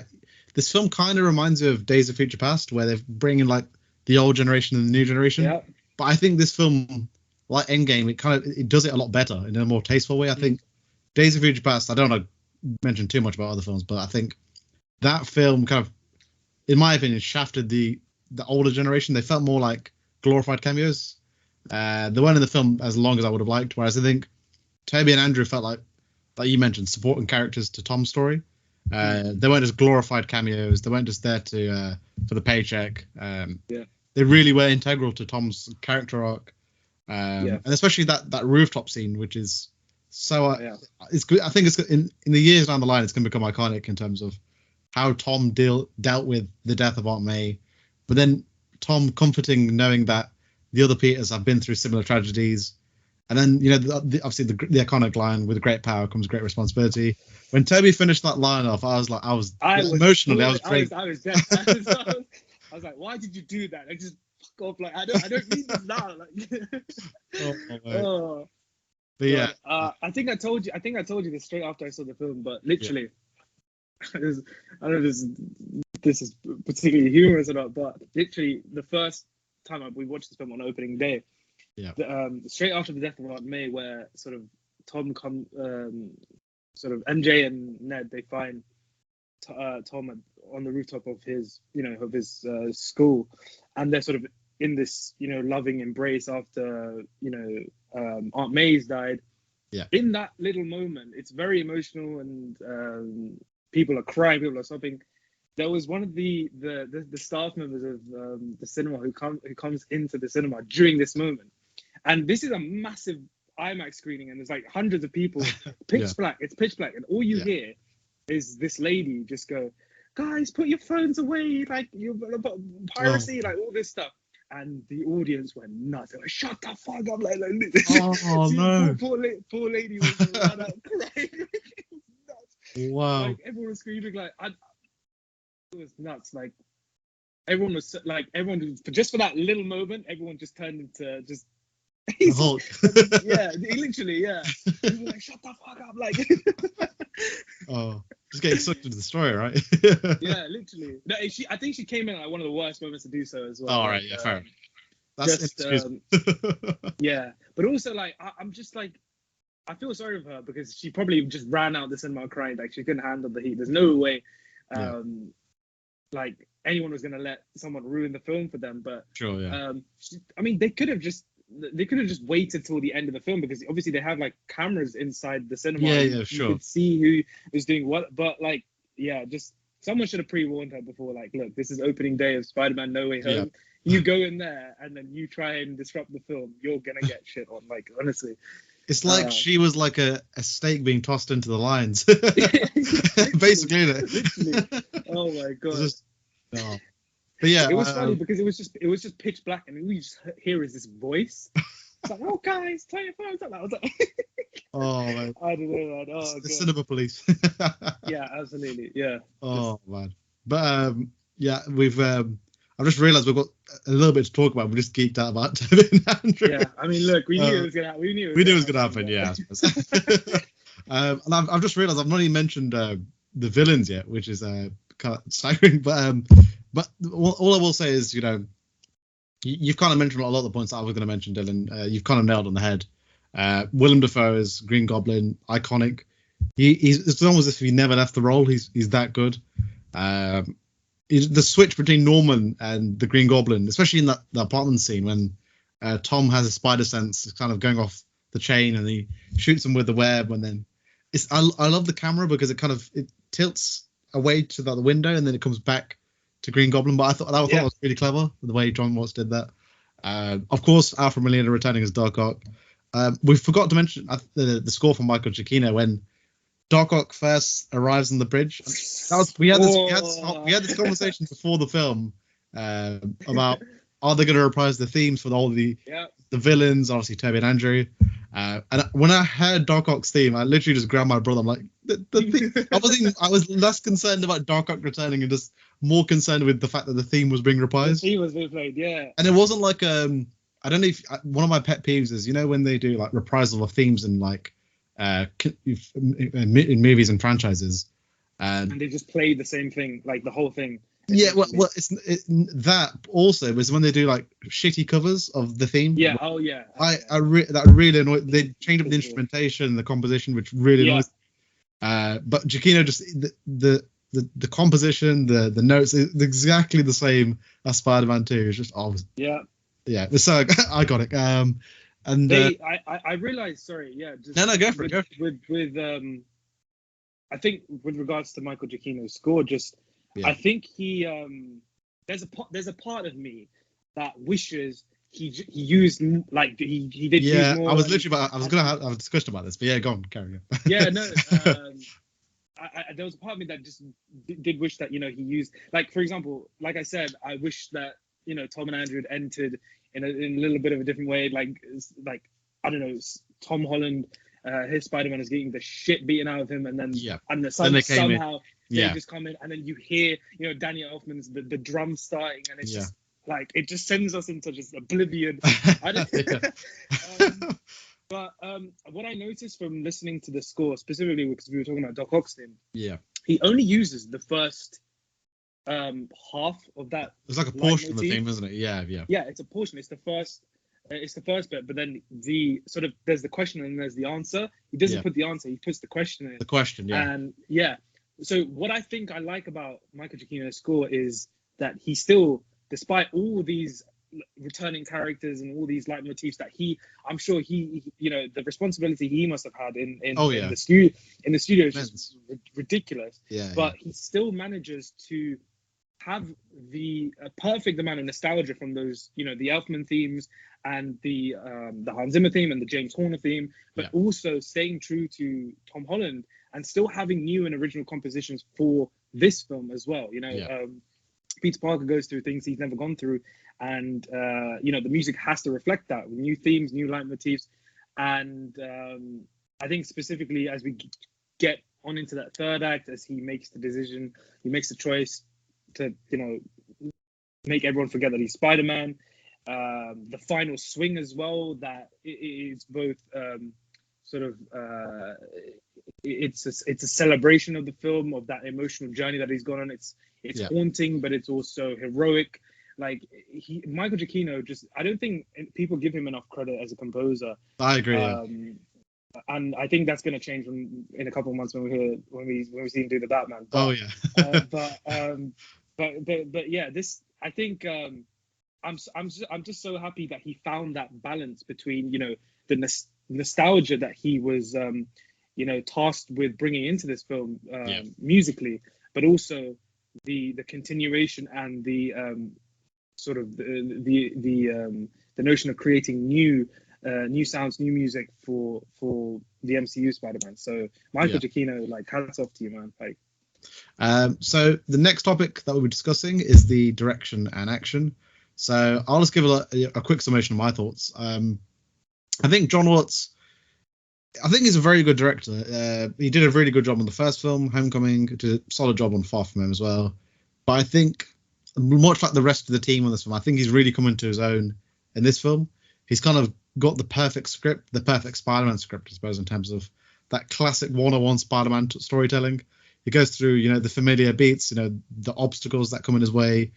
This film kind of reminds me of Days of Future Past, where they're bringing like the old generation and the new generation. Yeah. But I think this film, like Endgame, it does it a lot better in a more tasteful way. I think Days of Future Past, I don't want to mention too much about other films, but I think that film kind of, in my opinion, shafted the older generation. They felt more like glorified cameos. They weren't in the film as long as I would have liked, whereas I think Toby and Andrew felt like you mentioned, supporting characters to Tom's story. They weren't just glorified cameos. They weren't just there for the paycheck. They really were integral to Tom's character arc. And especially that rooftop scene, which is so it's good. I think it's in the years down the line, it's going to become iconic in terms of how Tom dealt with the death of Aunt May, but then Tom comforting, knowing that the other Peters have been through similar tragedies. And then, obviously the iconic line, with great power comes great responsibility. When Toby finished that line off, I was emotionally, I was crazy. I was dead. I was like, why did you do that? Like, just fuck off. Like, I don't need this now. Like, But yeah, I think I told you this straight after I saw the film, but literally, I don't know if this is particularly humorous or not, but literally the first time we watched this film on opening day, straight after the death of Aunt May, where sort of Tom sort of MJ and Ned, they find Tom on the rooftop of his school, and they're sort of in this loving embrace after Aunt May's died. In that little moment, it's very emotional, and people are crying, people are sobbing. There was one of the staff members of the cinema who comes into the cinema during this moment, and this is a massive IMAX screening, and there's like hundreds of people. Pitch black. It's pitch black, and all you hear is this lady just go, "Guys, put your phones away! Like you're piracy, like all this stuff." And the audience went nuts. They were like, "Shut the fuck up!" Like no. Poor lady was run out crying. Wow. Like everyone was screaming. Like it was nuts. Like everyone was just for that little moment, everyone just turned into just Hulk. Literally. He was like, "Shut the fuck up!" Like. Just getting sucked into the story, right? Yeah, literally. No, I think she came in at one of the worst moments to do so as well. All right, fair enough. That's but also like I'm just like, I feel sorry for her because she probably just ran out the cinema crying. Like she couldn't handle the heat. There's no way, like anyone was gonna let someone ruin the film for them. But sure, yeah. I mean, they could have just waited till the end of the film, because obviously they have like cameras inside the cinema. Yeah, sure. You could see who is doing what, but like, just someone should have pre-warned her before. Like, look, this is opening day of Spider-Man No Way Home. Yeah. You go in there and then you try and disrupt the film, you're gonna get shit on. Like, honestly, it's like she was like a steak being tossed into the lions. Basically, literally. Oh my god. But yeah, it was funny because it was just pitch black, and all you just hear is this voice. It's like, "Oh guys, turn your phones up." I was like, "Oh man, I don't know, man. Oh, the cinema police." Yeah, absolutely, yeah. Man, but we've I've just realised we've got a little bit to talk about. We just geeked out about Toby and Andrew. Yeah, I mean, look, we knew it was gonna happen. We knew it was gonna happen. Yeah. And I've just realised I've not even mentioned the villains yet, which is kind of staggering. But all I will say is, you've kind of mentioned a lot of the points that I was going to mention, Dillon. You've kind of nailed on the head. Willem Dafoe as Green Goblin, iconic. It's almost as if he never left the role. He's that good. The switch between Norman and the Green Goblin, especially in the apartment scene when Tom has a spider sense kind of going off the chain and he shoots him with the web, and then I love the camera because it tilts away to the window and then it comes back to Green Goblin. But I thought was really clever, the way John Watts did that. Of course, Alfred Molina returning as Dark Ark. We forgot to mention the score from Michael Giacchino when Doc Ock first arrives on the bridge. That was we had this conversation before the film about are they going to reprise the themes for all the villains, obviously Toby and Andrew. And when I heard Doc Ock's theme, I literally just grabbed my brother. I'm like, I was less concerned about Doc Ock returning and just more concerned with the fact that the theme was being reprised. The theme was being played, yeah. And it wasn't like I don't know if one of my pet peeves is when they do like reprisal of themes in like in movies and franchises, and they just play the same thing, like the whole thing. Yeah, well, that also was when they do like shitty covers of the theme. Yeah. Oh yeah. That really annoyed. They changed up the instrumentation, the composition, which really annoys. But Giacchino just the composition, the notes is exactly the same as Spider-Man 2. It's just yeah, it was so iconic. And I realized, sorry, yeah. Just no, go for it. With I think with regards to Michael Giacchino's score, I think he there's a part of me that wishes he used like he did use more. I was gonna have a discussion about this, but yeah, go on, carry on. Yeah, no. There was a part of me that just did wish that he used, like, for example, like I said, I wish that Tom and Andrew had entered in a little bit of a different way, like I don't know, Tom Holland, his Spider-Man is getting the shit beaten out of him, and then somehow they just come in, and then you hear Danny Elfman's the drum starting, and it's just like it just sends us into just oblivion. But what I noticed from listening to the score, specifically because we were talking about Doc Ock's theme, he only uses the first half of that. It's like a portion of the theme, isn't it? Yeah. Yeah, it's a portion. It's the first bit, but then the sort of there's the question and there's the answer. He doesn't put the answer; he puts the question in. The question, yeah. And so what I think I like about Michael Giacchino's score is that he still, despite all these returning characters and all these leitmotifs that I'm sure he the responsibility he must have had in the studio is just ridiculous. But he still manages to have the perfect amount of nostalgia from those the Elfman themes and the Hans Zimmer theme and the James Horner theme, but also staying true to Tom Holland and still having new and original compositions for this film as well. Peter Parker goes through things he's never gone through, and the music has to reflect that with new themes, new leitmotifs. And I think specifically as we get on into that third act, as he makes the decision, he makes the choice to make everyone forget that he's Spider-Man. The final swing as well, that is both it's a celebration of the film, of that emotional journey that he's gone on. It's haunting, but it's also heroic. Like Michael Giacchino, I don't think people give him enough credit as a composer. I agree. And I think that's going to change in a couple of months when we see him do the Batman. But yeah, this, I think I'm just so happy that he found that balance between the nostalgia that he was tasked with bringing into this film musically, but also the continuation and the sort of the notion of creating new sounds, new music for the MCU Spider-Man. So Michael Giacchino, like, hats off to you, man. Like, so the next topic that we'll be discussing is the direction and action. So I'll just give a quick summation of my thoughts. I think John Watts, he's a very good director. He did a really good job on the first film, Homecoming, did a solid job on Far From Home as well. But I think, much like the rest of the team on this film, I think he's really come into his own in this film. He's kind of got the perfect script, the perfect Spider-Man script, I suppose, in terms of that classic one-on-one Spider-Man storytelling. He goes through, the familiar beats, the obstacles that come in his way.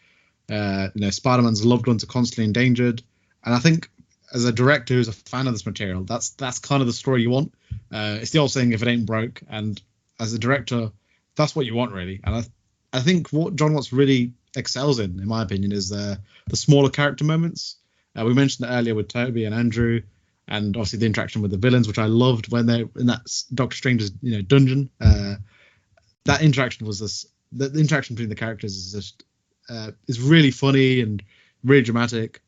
Spider-Man's loved ones are constantly endangered. And I think as a director who's a fan of this material, that's kind of the story you want. It's the old saying, if it ain't broke. And as a director, that's what you want, really. And I think what John Watts really excels in my opinion, is the smaller character moments. We mentioned it earlier with Toby and Andrew, and obviously the interaction with the villains, which I loved when they're in that Doctor Strange's dungeon. That interaction was the interaction between the characters is just is really funny and really dramatic.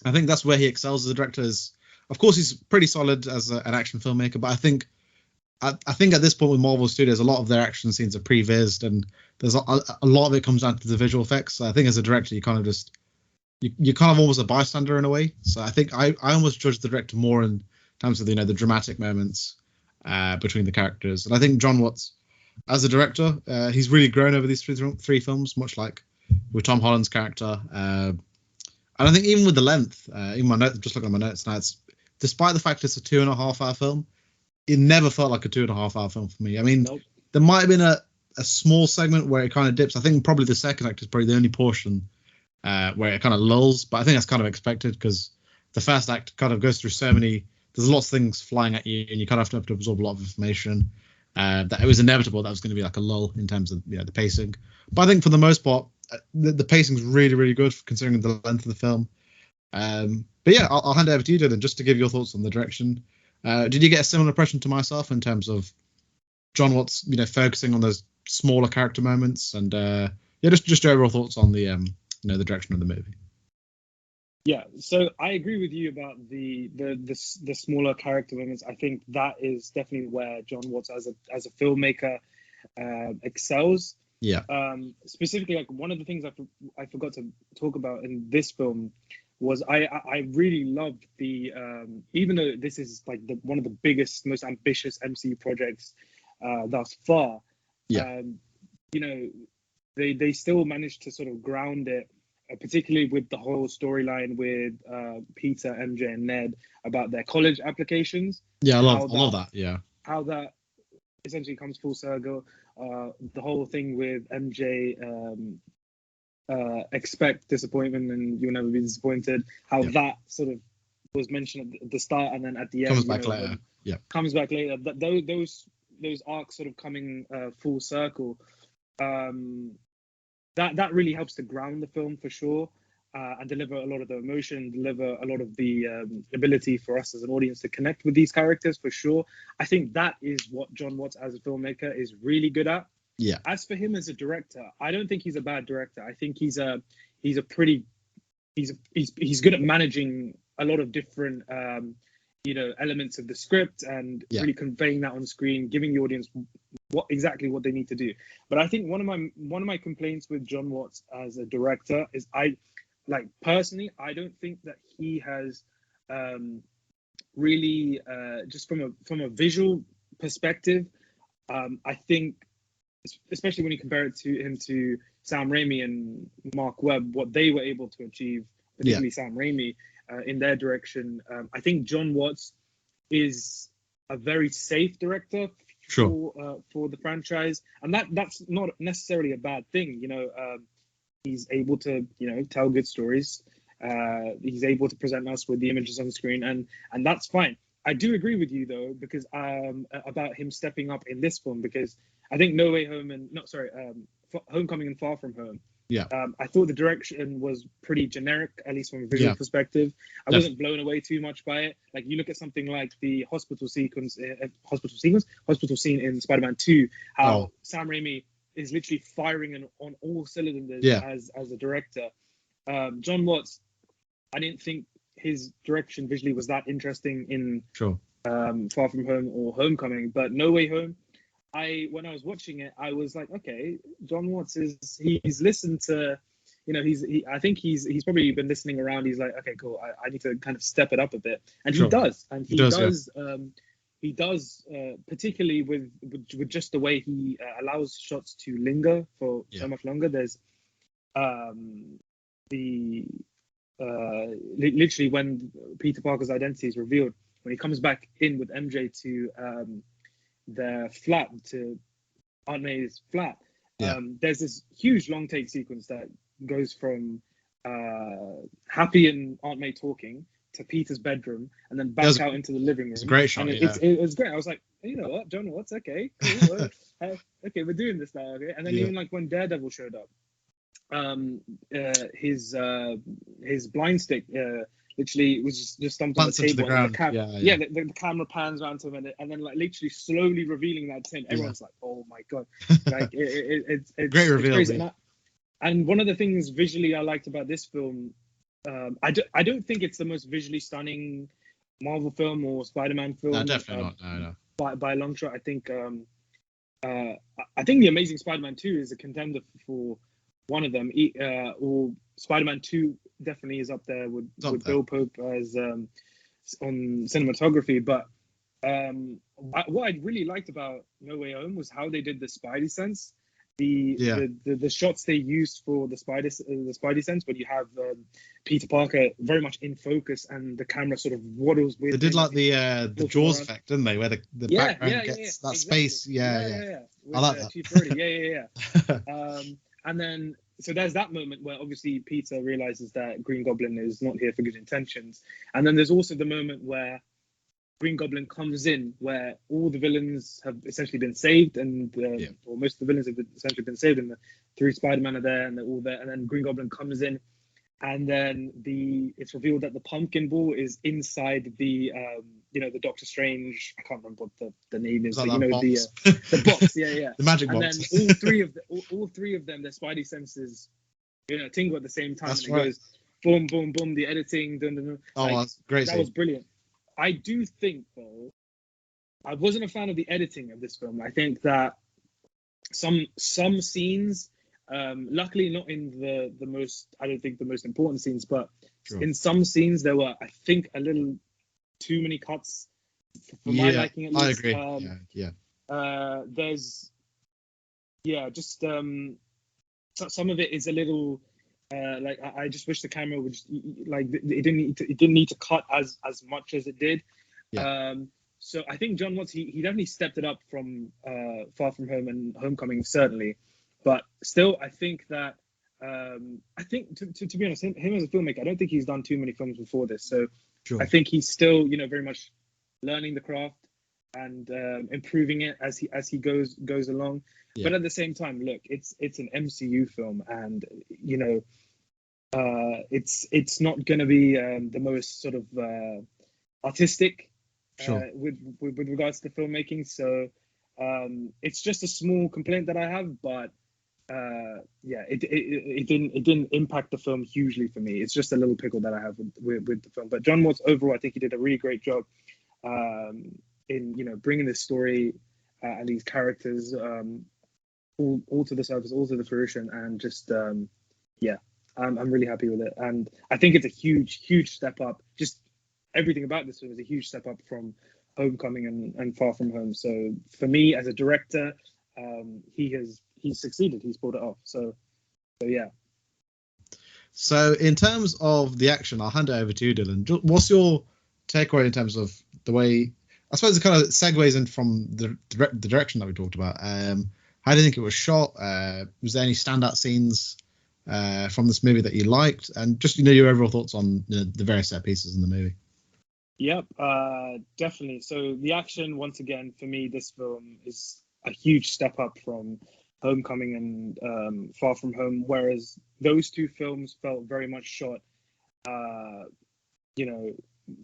I think that's where he excels as a director. Of course, he's pretty solid as an action filmmaker, but I think I think at this point with Marvel Studios, a lot of their action scenes are pre-vised, and there's a lot of it comes down to the visual effects. So I think as a director, you kind of just you're kind of almost a bystander in a way. So I think I almost judge the director more in terms of the dramatic moments between the characters. And I think John Watts, as a director, he's really grown over these three films, much like with Tom Holland's character. And I think even with the length, in my notes, just looking at my notes now, despite the fact it's a 2.5-hour film, it never felt like a 2.5-hour film for me. I mean, Nope. There might have been a small segment where it kind of dips. I think probably the second act is probably the only portion where it kind of lulls, but I think that's kind of expected because the first act kind of goes through so many. There's lots of things flying at you, and you kind of have to absorb a lot of information. That it was inevitable that was going to be like a lull in terms of the pacing. But I think for the most part, the pacing's really, really good considering the length of the film. But yeah, I'll hand it over to you, Dillon, just to give your thoughts on the direction. Did you get a similar impression to myself in terms of John Watts, focusing on those smaller character moments, and just your overall thoughts on the the direction of the movie? Yeah, so I agree with you about the smaller character moments. I think that is definitely where John Watts as a filmmaker excels. Yeah. Specifically, like one of the things I forgot to talk about in this film was I really loved the even though this is like one of the biggest, most ambitious MCU projects thus far. Yeah. They still managed to sort of ground it, particularly with the whole storyline with Peter, MJ, and Ned about their college applications. Yeah, I love that. Yeah. How that essentially comes full circle. The whole thing with MJ, expect disappointment and you'll never be disappointed. How that sort of was mentioned at the start and then at the end comes back later. Yeah. Comes back later. Those arcs sort of coming full circle. That really helps to ground the film for sure, and deliver a lot of the emotion, deliver a lot of the ability for us as an audience to connect with these characters for sure. I think that is what John Watts as a filmmaker is really good at. Yeah. As for him as a director, I don't think he's a bad director. I think he's good at managing a lot of different elements of the script and really conveying that on screen, giving the audience exactly what they need to do. But I think one of my complaints with John Watts as a director is personally, I don't think that he has really just from a visual perspective. I think, especially when you compare it to Sam Raimi and Mark Webb, what they were able to achieve, particularly Sam Raimi in their direction. I think John Watts is a very safe director for the franchise, and that's not necessarily a bad thing. He's able to tell good stories. He's able to present us with the images on the screen, and that's fine. I do agree with you though, because about him stepping up in this film, because I think No Way Home Homecoming and Far From Home. Yeah. I thought the direction was pretty generic, at least from a visual perspective. I wasn't blown away too much by it. Like you look at something like the hospital scene in Spider-Man 2, how Sam Raimi is literally firing on all cylinders as a director. John Watts, I didn't think his direction visually was that interesting in Far From Home or Homecoming, but No Way Home, when I was watching it, I was like, okay, John Watts he's listened to, I think he's probably been listening around. He's like, okay, cool, I need to kind of step it up a bit, and he does, and he does, particularly with just the way he allows shots to linger for so much longer. There's literally when Peter Parker's identity is revealed, when he comes back in with MJ to their flat, to Aunt May's flat, there's this huge long take sequence that goes from Happy and Aunt May talking to Peter's bedroom and then back out into the living room. It's a great shot. It was great. I was like, you know what, John Watts, okay, cool. Okay, we're doing this now. Okay, and then even like when Daredevil showed up, his blind stick literally was just stumped on the table. The camera pans around to him and then like literally slowly revealing that to him. Everyone's like, oh my god, like it's great reveal. It's crazy. And one of the things visually I liked about this film, I don't think it's the most visually stunning Marvel film or Spider-Man film. No, definitely not. No. By a long shot. I think The Amazing Spider-Man 2 is a contender for one of them. Or Spider-Man 2 definitely is up there with Bill Pope as on cinematography. But what I really liked about No Way Home was how they did the Spidey sense. The shots they used for the Spidey sense, when you have Peter Parker very much in focus and the camera sort of waddles with. They did like the Jaws effect, didn't they? Where the background gets that exactly. Space. Yeah. With, I like that. Chief Brody. And then so there's that moment where obviously Peter realizes that Green Goblin is not here for good intentions, and then there's also the moment where Green Goblin comes in, where all the villains have essentially been saved, and or most of the villains have essentially been saved, and the 3 Spider-Man are there, and they're all there, and then Green Goblin comes in, and then it's revealed that the pumpkin ball is inside the the Doctor Strange. I can't remember what the name is, but the box. The box, the magic and box. And then all three of them, their Spidey senses, tingle at the same time. That's and right. It goes boom, boom, boom. The editing, dun, dun, dun. That's great. That was brilliant. I do think, though, I wasn't a fan of the editing of this film. I think that some scenes, luckily not in the most, I don't think the most important scenes, but in some scenes there were, I think, a little too many cuts for my liking, at least. I agree. There's, just some of it is a little. I just wish the camera would it didn't need to cut as much as it did. So I think John Watts he definitely stepped it up from Far From Home and Homecoming, certainly, but still I think that I think to be honest, him as a filmmaker, I don't think he's done too many films before this, so I think he's still very much learning the craft and improving it as he goes along. But at the same time, look, it's an MCU film, and it's not going to be the most sort of artistic with regards to filmmaking. So it's just a small complaint that I have, but it didn't impact the film hugely for me. It's just a little pickle that I have with the film. But John Watts overall, I think he did a really great job in bringing this story and these characters all to the surface, all to the fruition, and just I'm really happy with it, and I think it's a huge step up. Just everything about this film is a huge step up from Homecoming and Far From Home. So for me as a director, he's succeeded. He's pulled it off. So yeah. So in terms of the action, I'll hand it over to you, Dillon. What's your takeaway in terms of the way? I suppose it kind of segues in from the direction that we talked about. How do you think it was shot? Was there any standout scenes from this movie that you liked, and just your overall thoughts on the various set pieces in the movie? Yep, definitely. So the action, once again, for me, this film is a huge step up from Homecoming and Far From Home, whereas those two films felt very much shot,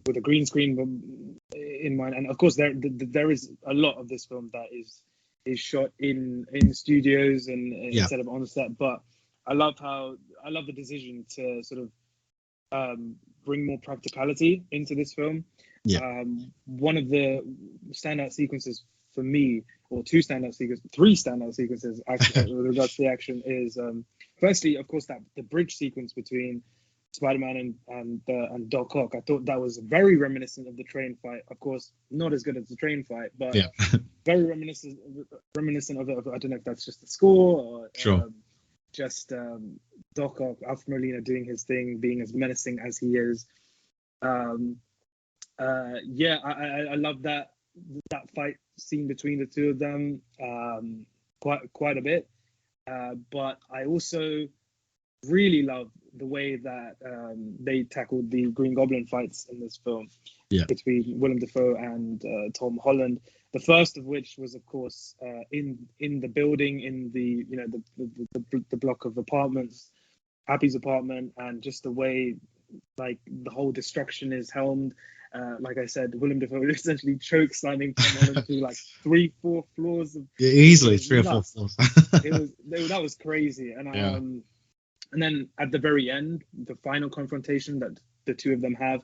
with a green screen in mind. And of course, there is a lot of this film that is shot in studios and instead of on set, but I love the decision to sort of bring more practicality into this film. One of the standout sequences for me, or three standout sequences actually with regards to the action is firstly, of course, that the bridge sequence between Spider-Man and Doc Ock. I thought that was very reminiscent of the train fight. Of course, not as good as the train fight, but very reminiscent of it. I don't know if that's just the score or just Doc Ock, Alfred Molina doing his thing, being as menacing as he is. I love that fight scene between the two of them quite a bit. But I also really love the way that they tackled the Green Goblin fights in this film between Willem Dafoe and Tom Holland. The first of which was, of course, in the building, in the block of apartments, Happy's apartment, and just the way like the whole destruction is helmed. Like I said, Willem Dafoe essentially choke slamming Tom Holland through like 3-4 floors. Easily 3 or 4 floors. That was crazy, and then at the very end, the final confrontation that the two of them have,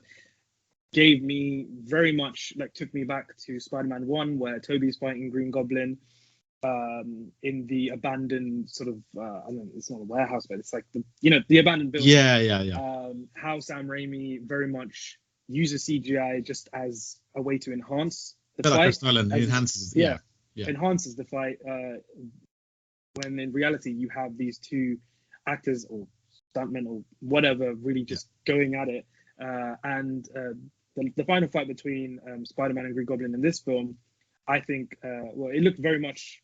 gave me very much, like, took me back to Spider-Man 1, where Tobey's fighting Green Goblin in the abandoned sort of, I don't know, it's not a warehouse, but it's like the abandoned building. Yeah. How Sam Raimi very much uses CGI just as a way to enhance the fight. Like Chris Nolan, he enhances. Yeah. Enhances the fight. When in reality you have these two actors or stuntmen or whatever really just going at it. And the final fight between Spider-Man and Green Goblin in this film, I think, it looked very much.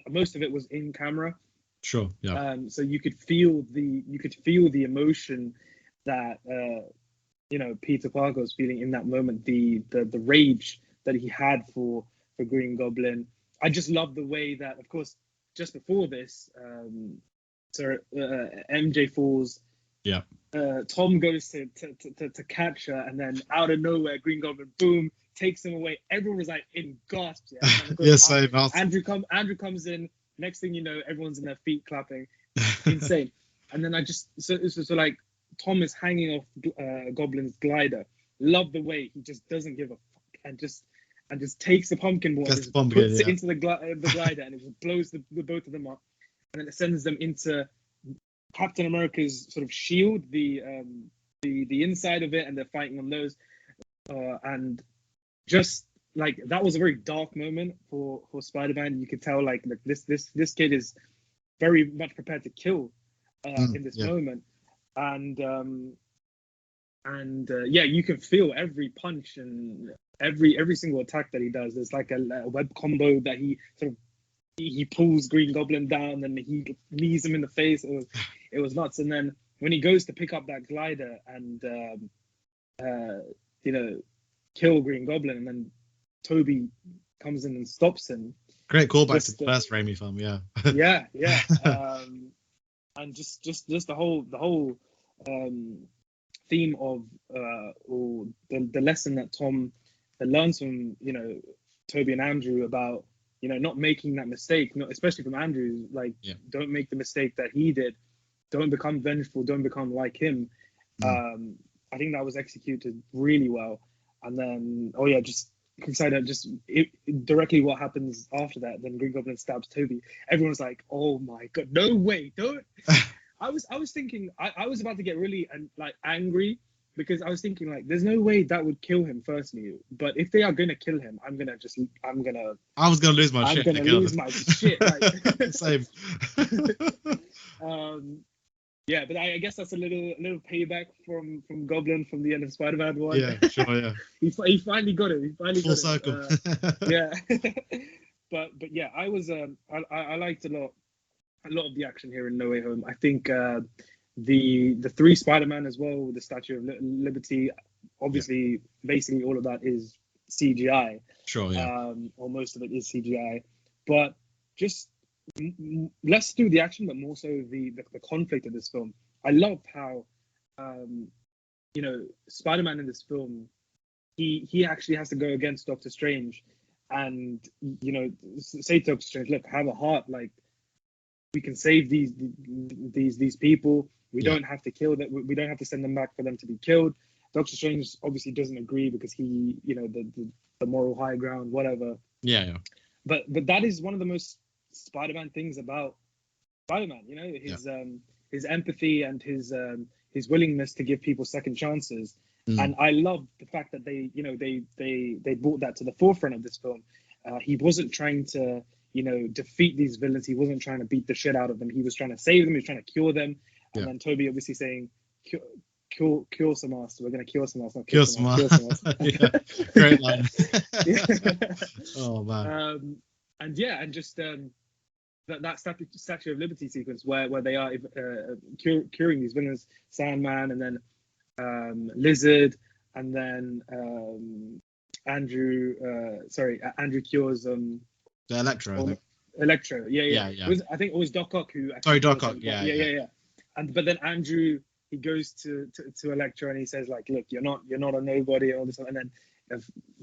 Most of it was in camera. Sure. Yeah. So you could feel the emotion that Peter Parker was feeling in that moment. The rage that he had for Green Goblin. I just love the way that, of course, just before this, MJ falls. Yeah. Tom goes to catch her, and then out of nowhere, Green Goblin, boom, takes him away. Everyone was like in gasps. Yeah. Andrew comes in. Next thing you know, everyone's in their feet clapping. Insane. And then I just so like Tom is hanging off Goblin's glider. Love the way he just doesn't give a fuck and just takes the pumpkin ball and puts it into the glider, and it just blows the both of them up, and then it sends them into Captain America's sort of shield, the inside of it, and they're fighting on those, and just like that was a very dark moment for Spider-Man. You could tell like this kid is very much prepared to kill in this moment, and you can feel every punch and every single attack that he does. There's like a web combo that he sort of he pulls Green Goblin down and he knees him in the face. It was nuts. And then when he goes to pick up that glider and kill Green Goblin, and then Tobey comes in and stops him. Great callback to the first Raimi film, yeah. yeah. And just the whole theme of or the lesson that Tom learns from Tobey and Andrew about not making that mistake, especially from Andrew, like don't make the mistake that he did, don't become vengeful, don't become like him. I think that was executed really well. And then just excited, directly what happens after that. Then Green Goblin stabs Tobey. Everyone's like, oh my god, no way, don't. I was thinking I was about to get really angry, because I was thinking like there's no way that would kill him firstly, but if they are gonna kill him, I was gonna lose my shit. Like. Same. But I guess that's a little payback from Goblin from the end of Spider-Man 1. Yeah, sure, yeah. he finally got it. Full circle. Yeah. but yeah, I was I liked a lot of the action here in No Way Home. I think the three Spider-Man as well, with the Statue of Liberty, obviously basically all of that is CGI. Sure, yeah. Or most of it is CGI, but just less to do with the action, but more so the conflict of this film. I love how Spider-Man in this film, he actually has to go against Doctor Strange and say to Doctor Strange, look, have a heart, like we can save these people. We don't have to kill them. We don't have to send them back for them to be killed. Doctor Strange obviously doesn't agree because he, the moral high ground, whatever. Yeah. But that is one of the most Spider-Man things about Spider-Man. His empathy and his willingness to give people second chances. And I love the fact that they brought that to the forefront of this film. He wasn't trying to defeat these villains. He wasn't trying to beat the shit out of them. He was trying to save them. He was trying to cure them. And then Tobey obviously saying, cure some us. We're going to cure some us, not cure some us. Yeah, great line. Oh, man. And just that Statue of Liberty sequence where they are curing these villains, Sandman, and then Lizard, and then Andrew cures the Electro. I think. Electro, yeah. I think it was Doc Ock who. Sorry, Doc Ock. Yeah. But then Andrew, he goes to Electro and he says like, look, you're not a nobody and all this, and then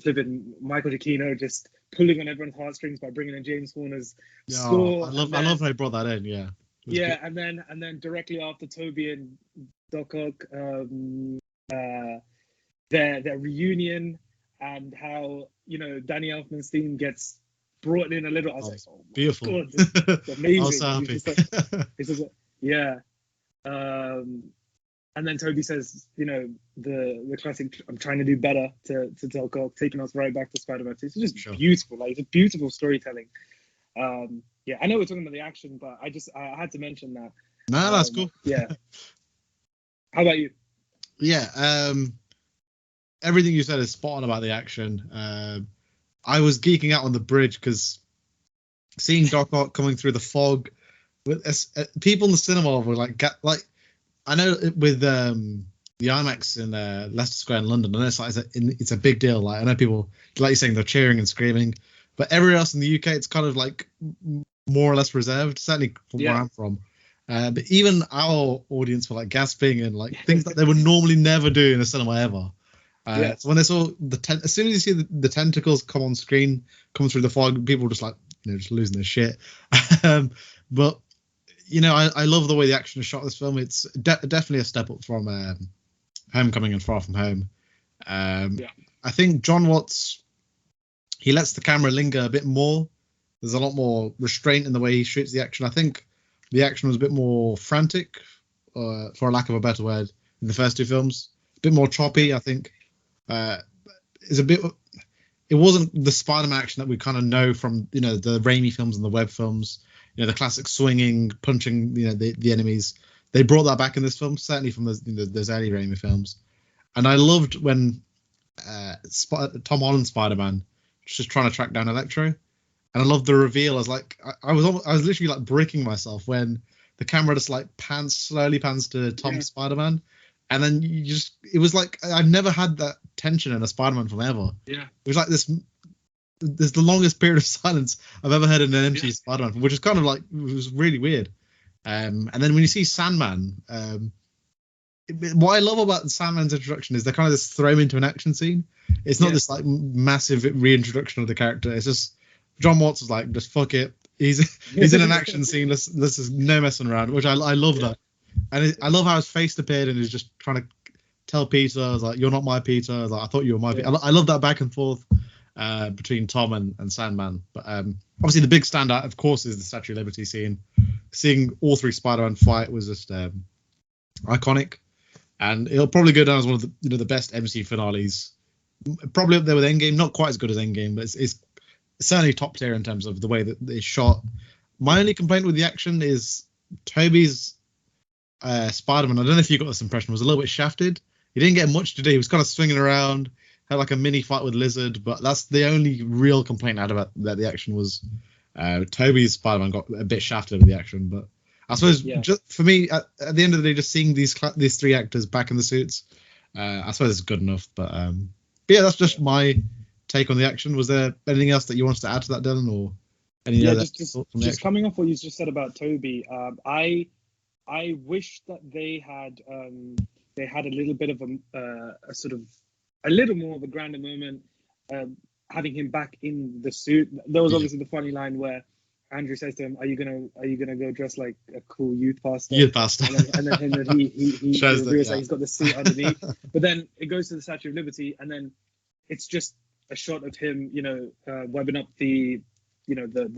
flipping Michael Giacchino just pulling on everyone's heartstrings by bringing in James Horner's score. I love how they brought that in. Yeah. Yeah, and then directly after Tobey and Doc Ock, their reunion and how Danny Elfman's theme gets brought in a little. I was like, oh my beautiful. God, this is amazing. I was so happy. This is yeah. And then Toby says, the classic, I'm trying to do better to tell Cock, taking us right back to Spider-Man 2. It's just beautiful. Like, it's a beautiful storytelling. Yeah, I know we're talking about the action, but I had to mention that. No, that's cool. Yeah. How about you? Yeah, everything you said is spot on about the action. I was geeking out on the bridge because seeing Doc Ock coming through the fog, with people in the cinema were like, I know with the IMAX in Leicester Square in London, I know it's a big deal. Like, I know people, like you're saying, they're cheering and screaming, but everywhere else in the UK, it's kind of like more or less reserved. Certainly from where I'm from. But even our audience were like gasping and like things that they would normally never do in a cinema ever. So when they saw as soon as you see the tentacles come on screen, come through the fog, people were just like, just losing their shit. But I love the way the action is shot in this film. It's definitely a step up from Homecoming and Far From Home. I think John Watts, he lets the camera linger a bit more. There's a lot more restraint in the way he shoots the action. I think the action was a bit more frantic, for lack of a better word, in the first two films. A bit more choppy, I think. It wasn't the Spider-Man action that we kind of know from the Raimi films and the Webb films. The classic swinging, punching, the enemies. They brought that back in this film, certainly from those early Raimi films. And I loved when Tom Holland Spider-Man was just trying to track down Electro. And I loved the reveal. I was literally like bricking myself when the camera just like slowly pans to Tom Spider-Man. And then it was like, I've never had that tension in a Spider-Man film ever. Yeah. It was like this the longest period of silence I've ever had in an MCU Spider-Man film, which is kind of like, it was really weird. And then when you see Sandman, what I love about Sandman's introduction is they kind of just throw him into an action scene. It's not this like massive reintroduction of the character. It's just John Watts was like, just fuck it. He's in an action scene. Let's just no messing around, which I love that. And I love how his face appeared and he's just trying to tell Peter, I was like, you're not my Peter. I was like, I thought you were my Peter. I love that back and forth between Tom and Sandman. But obviously the big standout, of course, is the Statue of Liberty scene. Seeing all three Spider-Man fight was just iconic. And it'll probably go down as one of the best MCU finales. Probably up there with Endgame. Not quite as good as Endgame, but it's certainly top tier in terms of the way that it's shot. My only complaint with the action is Tobey's Spider-Man, I don't know if you got this impression, was a little bit shafted. He didn't get much to do. He was kind of swinging around, had like a mini fight with Lizard, but that's the only real complaint I had about that the action was. Tobey's Spider-Man got a bit shafted with the action, but I suppose just for me, at the end of the day, just seeing these three actors back in the suits, I suppose it's good enough. But yeah, that's just my take on the action. Was there anything else that you wanted to add to that, Dillon, or any other thoughts from the action? Coming off what you just said about Tobey, I wish that they had a little bit of a sort of a little more of a grander moment, having him back in the suit. There was obviously the funny line where Andrew says to him, "Are you gonna go dress like a cool youth pastor?" Youth pastor. And then he reveals that he's got the suit underneath. But then it goes to the Statue of Liberty, and then it's just a shot of him, webbing up the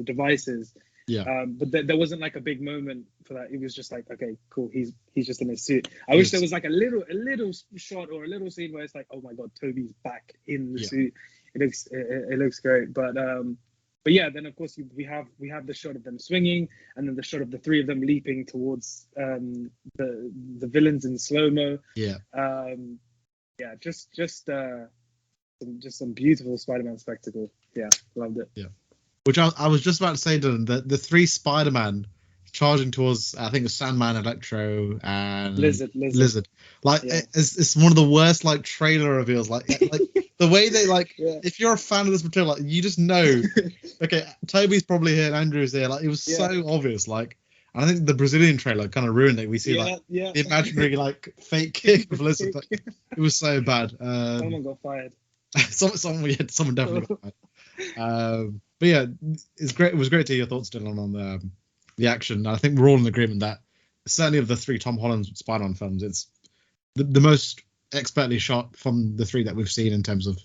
devices. Yeah. But there wasn't like a big moment for that. It was just like, okay, cool. He's just in his suit. I wish there was like a little shot or a little scene where it's like, oh my god, Tobey's back in the suit. It looks great. But yeah, then of course we have the shot of them swinging, and then the shot of the three of them leaping towards the villains in slow mo. Yeah. Just some beautiful Spider-Man spectacle. Yeah, loved it. Yeah. Which I was just about to say, Dylan, that the three Spider-Man charging towards, I think, it's Sandman, Electro, and Lizard. Like, it's one of the worst like trailer reveals. Like the way they if you're a fan of this material, like you just know, okay, Toby's probably here and Andrew's here. Like it was so obvious. Like, and I think the Brazilian trailer kind of ruined it. We see the imaginary like fake kick of Lizard. Like, it was so bad. Someone got fired. Someone definitely got fired. But yeah, it's great. It was great to hear your thoughts, Dylan, on the action. I think we're all in agreement that certainly of the three Tom Holland Spider-Man films, it's the most expertly shot from the three that we've seen in terms of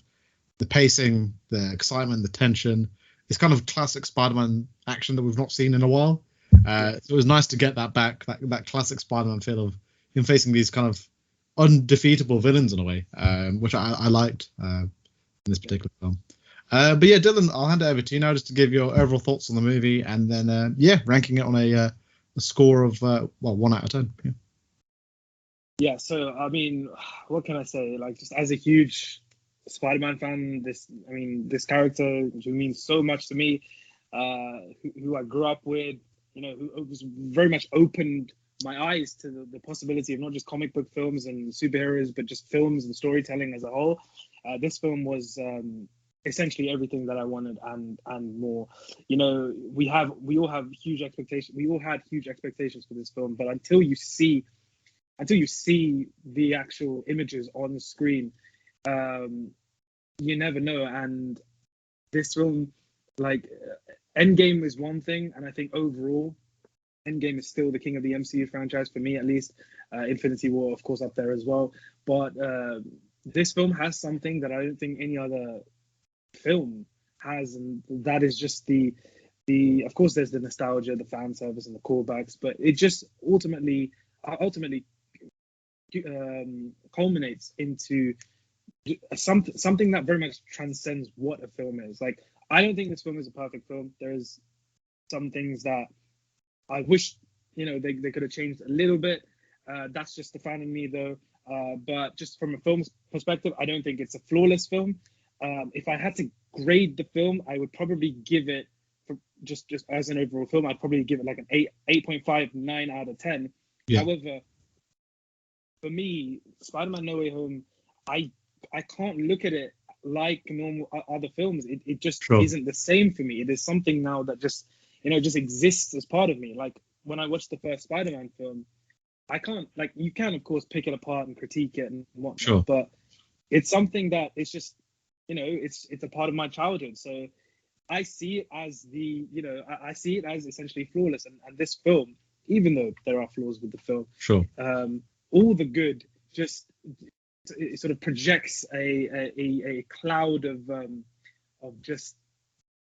the pacing, the excitement, the tension. It's kind of classic Spider-Man action that we've not seen in a while. So it was nice to get that back, that classic Spider-Man feel of him facing these kind of undefeatable villains in a way, which I liked in this particular film. But yeah, Dillon, I'll hand it over to you now just to give your overall thoughts on the movie, and then ranking it on a score of 1 out of 10. Yeah. Yeah, so I mean, what can I say? Like, just as a huge Spider-Man fan, this character who means so much to me, who I grew up with, who was very much opened my eyes to the possibility of not just comic book films and superheroes, but just films and storytelling as a whole. This film was essentially everything that I wanted and more. We all have huge expectations. We all had huge expectations for this film, but until you see the actual images on the screen, you never know. And this film, like, Endgame is one thing, and I think overall Endgame is still the king of the MCU franchise for me, at least. Infinity War, of course, up there as well. But this film has something that I don't think any other film has, and that is just the of course there's the nostalgia, the fan service, and the callbacks, but it just ultimately culminates into something that very much transcends what a film is. Like, I don't think this film is a perfect film. There's some things that I wish they could have changed a little bit. That's just the fan in me, though. But just from a film's perspective, I don't think it's a flawless film. If I had to grade the film, I would probably give it, for just as an overall film, I'd probably give it like an 8.5, 9 out of 10. Yeah. However, for me, Spider-Man No Way Home, I can't look at it like normal other films. It just isn't the same for me. It is something now that just exists as part of me. Like, when I watched the first Spider-Man film, I can't, like, you can of course pick it apart and critique it and whatnot, but it's something that it's just, it's a part of my childhood. So I see it as I see it as essentially flawless. And this film, even though there are flaws with the film, all the good just, it sort of projects a cloud of just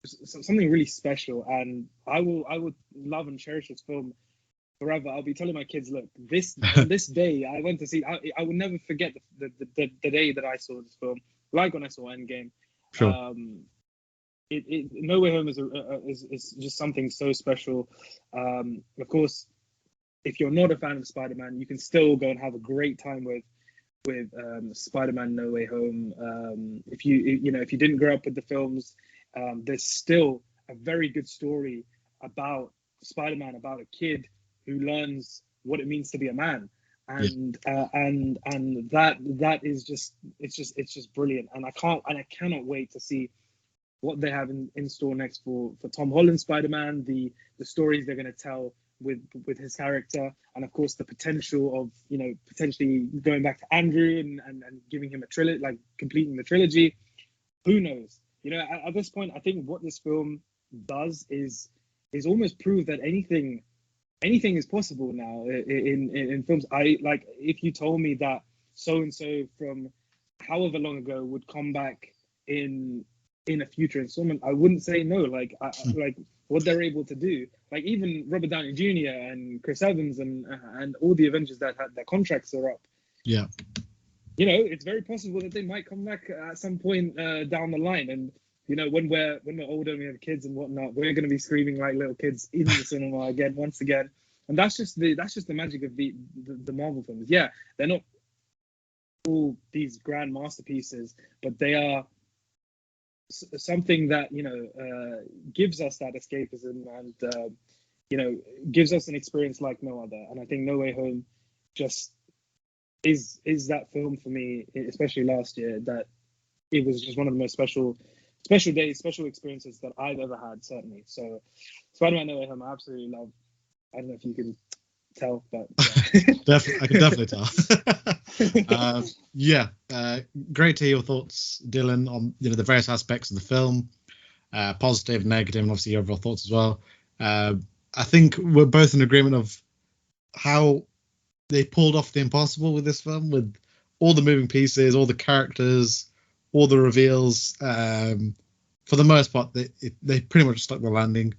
something really special. And I would love and cherish this film forever. I'll be telling my kids, look, this day I went to see, I will never forget the day that I saw this film, like when I saw Endgame. No Way Home is just something so special. Of course, if you're not a fan of Spider-Man, you can still go and have a great time with Spider-Man No Way Home. If you didn't grow up with the films, there's still a very good story about Spider-Man, about a kid who learns what it means to be a man, and that is just it's brilliant. And I cannot wait to see what they have in store next for Tom Holland Spider-Man, the stories they're going to tell with his character, and of course the potential of potentially going back to Andrew and giving him a trilogy, like completing the trilogy. Who knows? At this point, I think what this film does is almost prove that anything is possible now in films. If you told me that so and so from however long ago would come back in a future installment, I wouldn't say no. Like what they're able to do, like even Robert Downey Jr. and Chris Evans and all the Avengers that had their contracts are up. Yeah. It's very possible that they might come back at some point down the line. And when we're older and we have kids and whatnot, we're going to be screaming like little kids in the cinema once again. And that's just the magic of the Marvel films. Yeah, they're not all these grand masterpieces, but they are something that gives us that escapism and gives us an experience like no other. And I think No Way Home just is that film for me, especially last year, that it was just one of the most special days, special experiences that I've ever had, certainly. So Spider-Man No Way Home I absolutely love. I don't know if you can tell, but I can definitely tell. Great to hear your thoughts, Dillon, on the various aspects of the film, positive, negative, and obviously your overall thoughts as well. I think we're both in agreement of how they pulled off the impossible with this film, with all the moving pieces, all the characters, all the reveals. For the most part, they pretty much stuck the landing.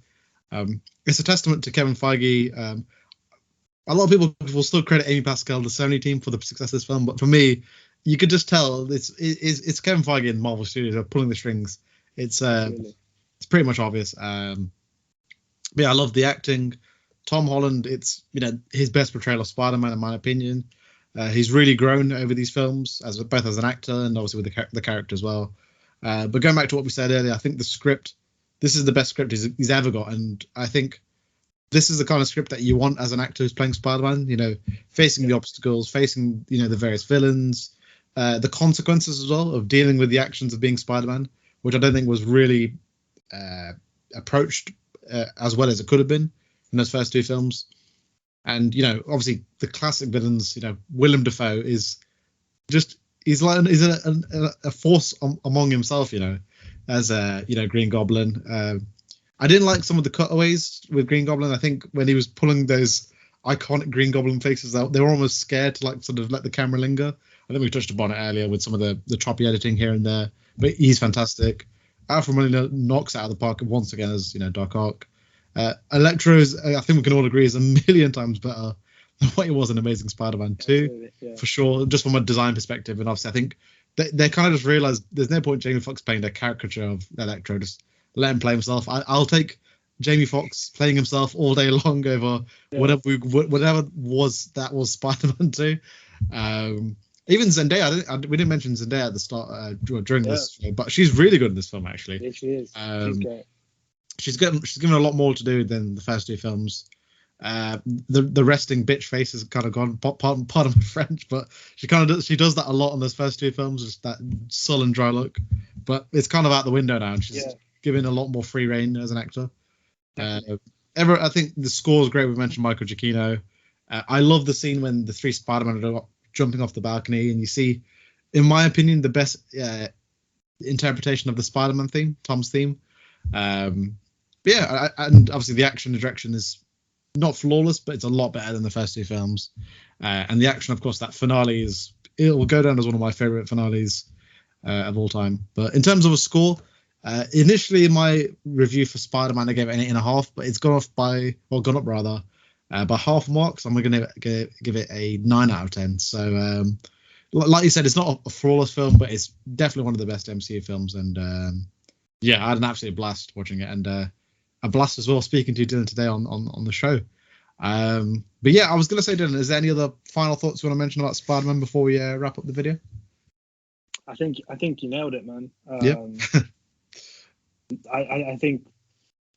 It's a testament to Kevin Feige. A lot of people will still credit Amy Pascal, the Sony team, for the success of this film, but for me, you could just tell it's Kevin Feige and Marvel Studios are pulling the strings. It's pretty much obvious. But yeah, I love the acting. Tom Holland, it's his best portrayal of Spider-Man in my opinion. He's really grown over these films, both as an actor and obviously with the character as well. But going back to what we said earlier, I think the script, this is the best script he's ever got, and I think this is the kind of script that you want as an actor who's playing Spider-Man. Facing the obstacles, facing the various villains, the consequences as well of dealing with the actions of being Spider-Man, which I don't think was really approached as well as it could have been in those first two films. And obviously the classic villains, Willem Dafoe is just he's a force among himself, as Green Goblin. I didn't like some of the cutaways with Green Goblin. I think when he was pulling those iconic Green Goblin faces out, they were almost scared to sort of let the camera linger. I think we touched upon it earlier with some of the choppy editing here and there, but he's fantastic. Alfred Molina knocks it out of the park once again as Dark Ark. Electro is, I think we can all agree, is a million times better than what he was in Amazing Spider-Man 2, for sure, just from a design perspective. And obviously, I think they kind of just realized there's no point Jamie Foxx playing the caricature of Electro. Just let him play himself. I'll take Jamie Foxx playing himself all day long over whatever was Spider-Man 2. Even Zendaya, we didn't mention Zendaya at the start during this show, but she's really good in this film actually. Yeah, she is. She's great. She's given a lot more to do than the first two films. The resting bitch face has kind of gone. Pardon my French, but she does that a lot in those first two films, just that sullen, dry look. But it's kind of out the window now, and she's given a lot more free reign as an actor. I think the score is great. We mentioned Michael Giacchino. I love the scene when the three Spider-Man are jumping off the balcony, and you see, in my opinion, the best interpretation of the Spider-Man theme, Tom's theme. And obviously the action and direction is not flawless, but it's a lot better than the first two films. And the action, of course, that finale it will go down as one of my favorite finales of all time. But in terms of a score, initially in my review for Spider-Man, I gave it an 8.5, but it's gone up by half a mark. So I'm going to give it a 9 out of 10. So, like you said, it's not a flawless film, but it's definitely one of the best MCU films. And I had an absolute blast watching it, and a blast as well speaking to you, Dillon, today on the show. But yeah, I was going to say, Dillon, is there any other final thoughts you want to mention about Spider-Man before we wrap up the video? I think you nailed it, man. I think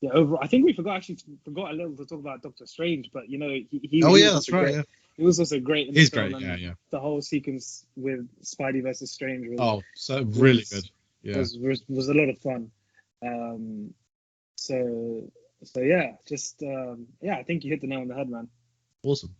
overall, I think we forgot a little to talk about Doctor Strange, but he that's right. Yeah. He was also great in He's film, great. Yeah. The whole sequence with Spidey versus Strange was really good. Yeah, was a lot of fun. So yeah, I think you hit the nail on the head, man. Awesome.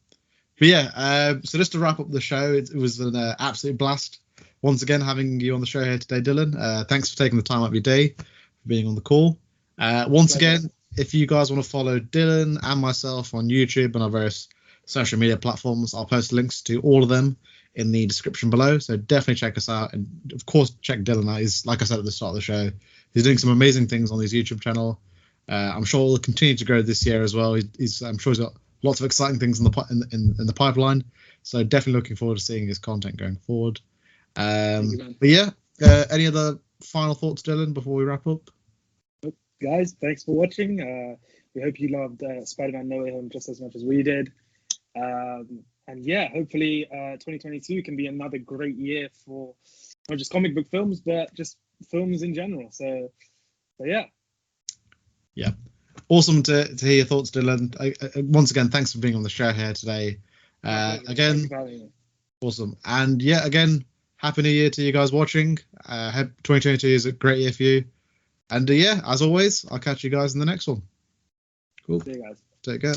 But yeah, so just to wrap up the show, it was an absolute blast once again having you on the show here today, Dillon. Thanks for taking the time out of your day for being on the call. Once again, if you guys want to follow Dillon and myself on YouTube and our various social media platforms, I'll post links to all of them in the description below. So definitely check us out, and of course check Dillon out. He's, like I said at the start of the show, he's doing some amazing things on his YouTube channel. I'm sure he'll continue to grow this year as well. I'm sure he's got lots of exciting things in the pipeline. So definitely looking forward to seeing his content going forward. But yeah, any other final thoughts, Dillon, before we wrap up? Guys, thanks for watching. We hope you loved Spider-Man No Way Home just as much as we did. And yeah, hopefully 2022 can be another great year for not just comic book films, but just films in general. So yeah. Yeah. Awesome to hear your thoughts, Dillon. Once again, thanks for being on the show here today. Again, awesome. And yeah, again, Happy New Year to you guys watching. Hope 2022 is a great year for you. And yeah, as always, I'll catch you guys in the next one. Cool. See you guys. Take care.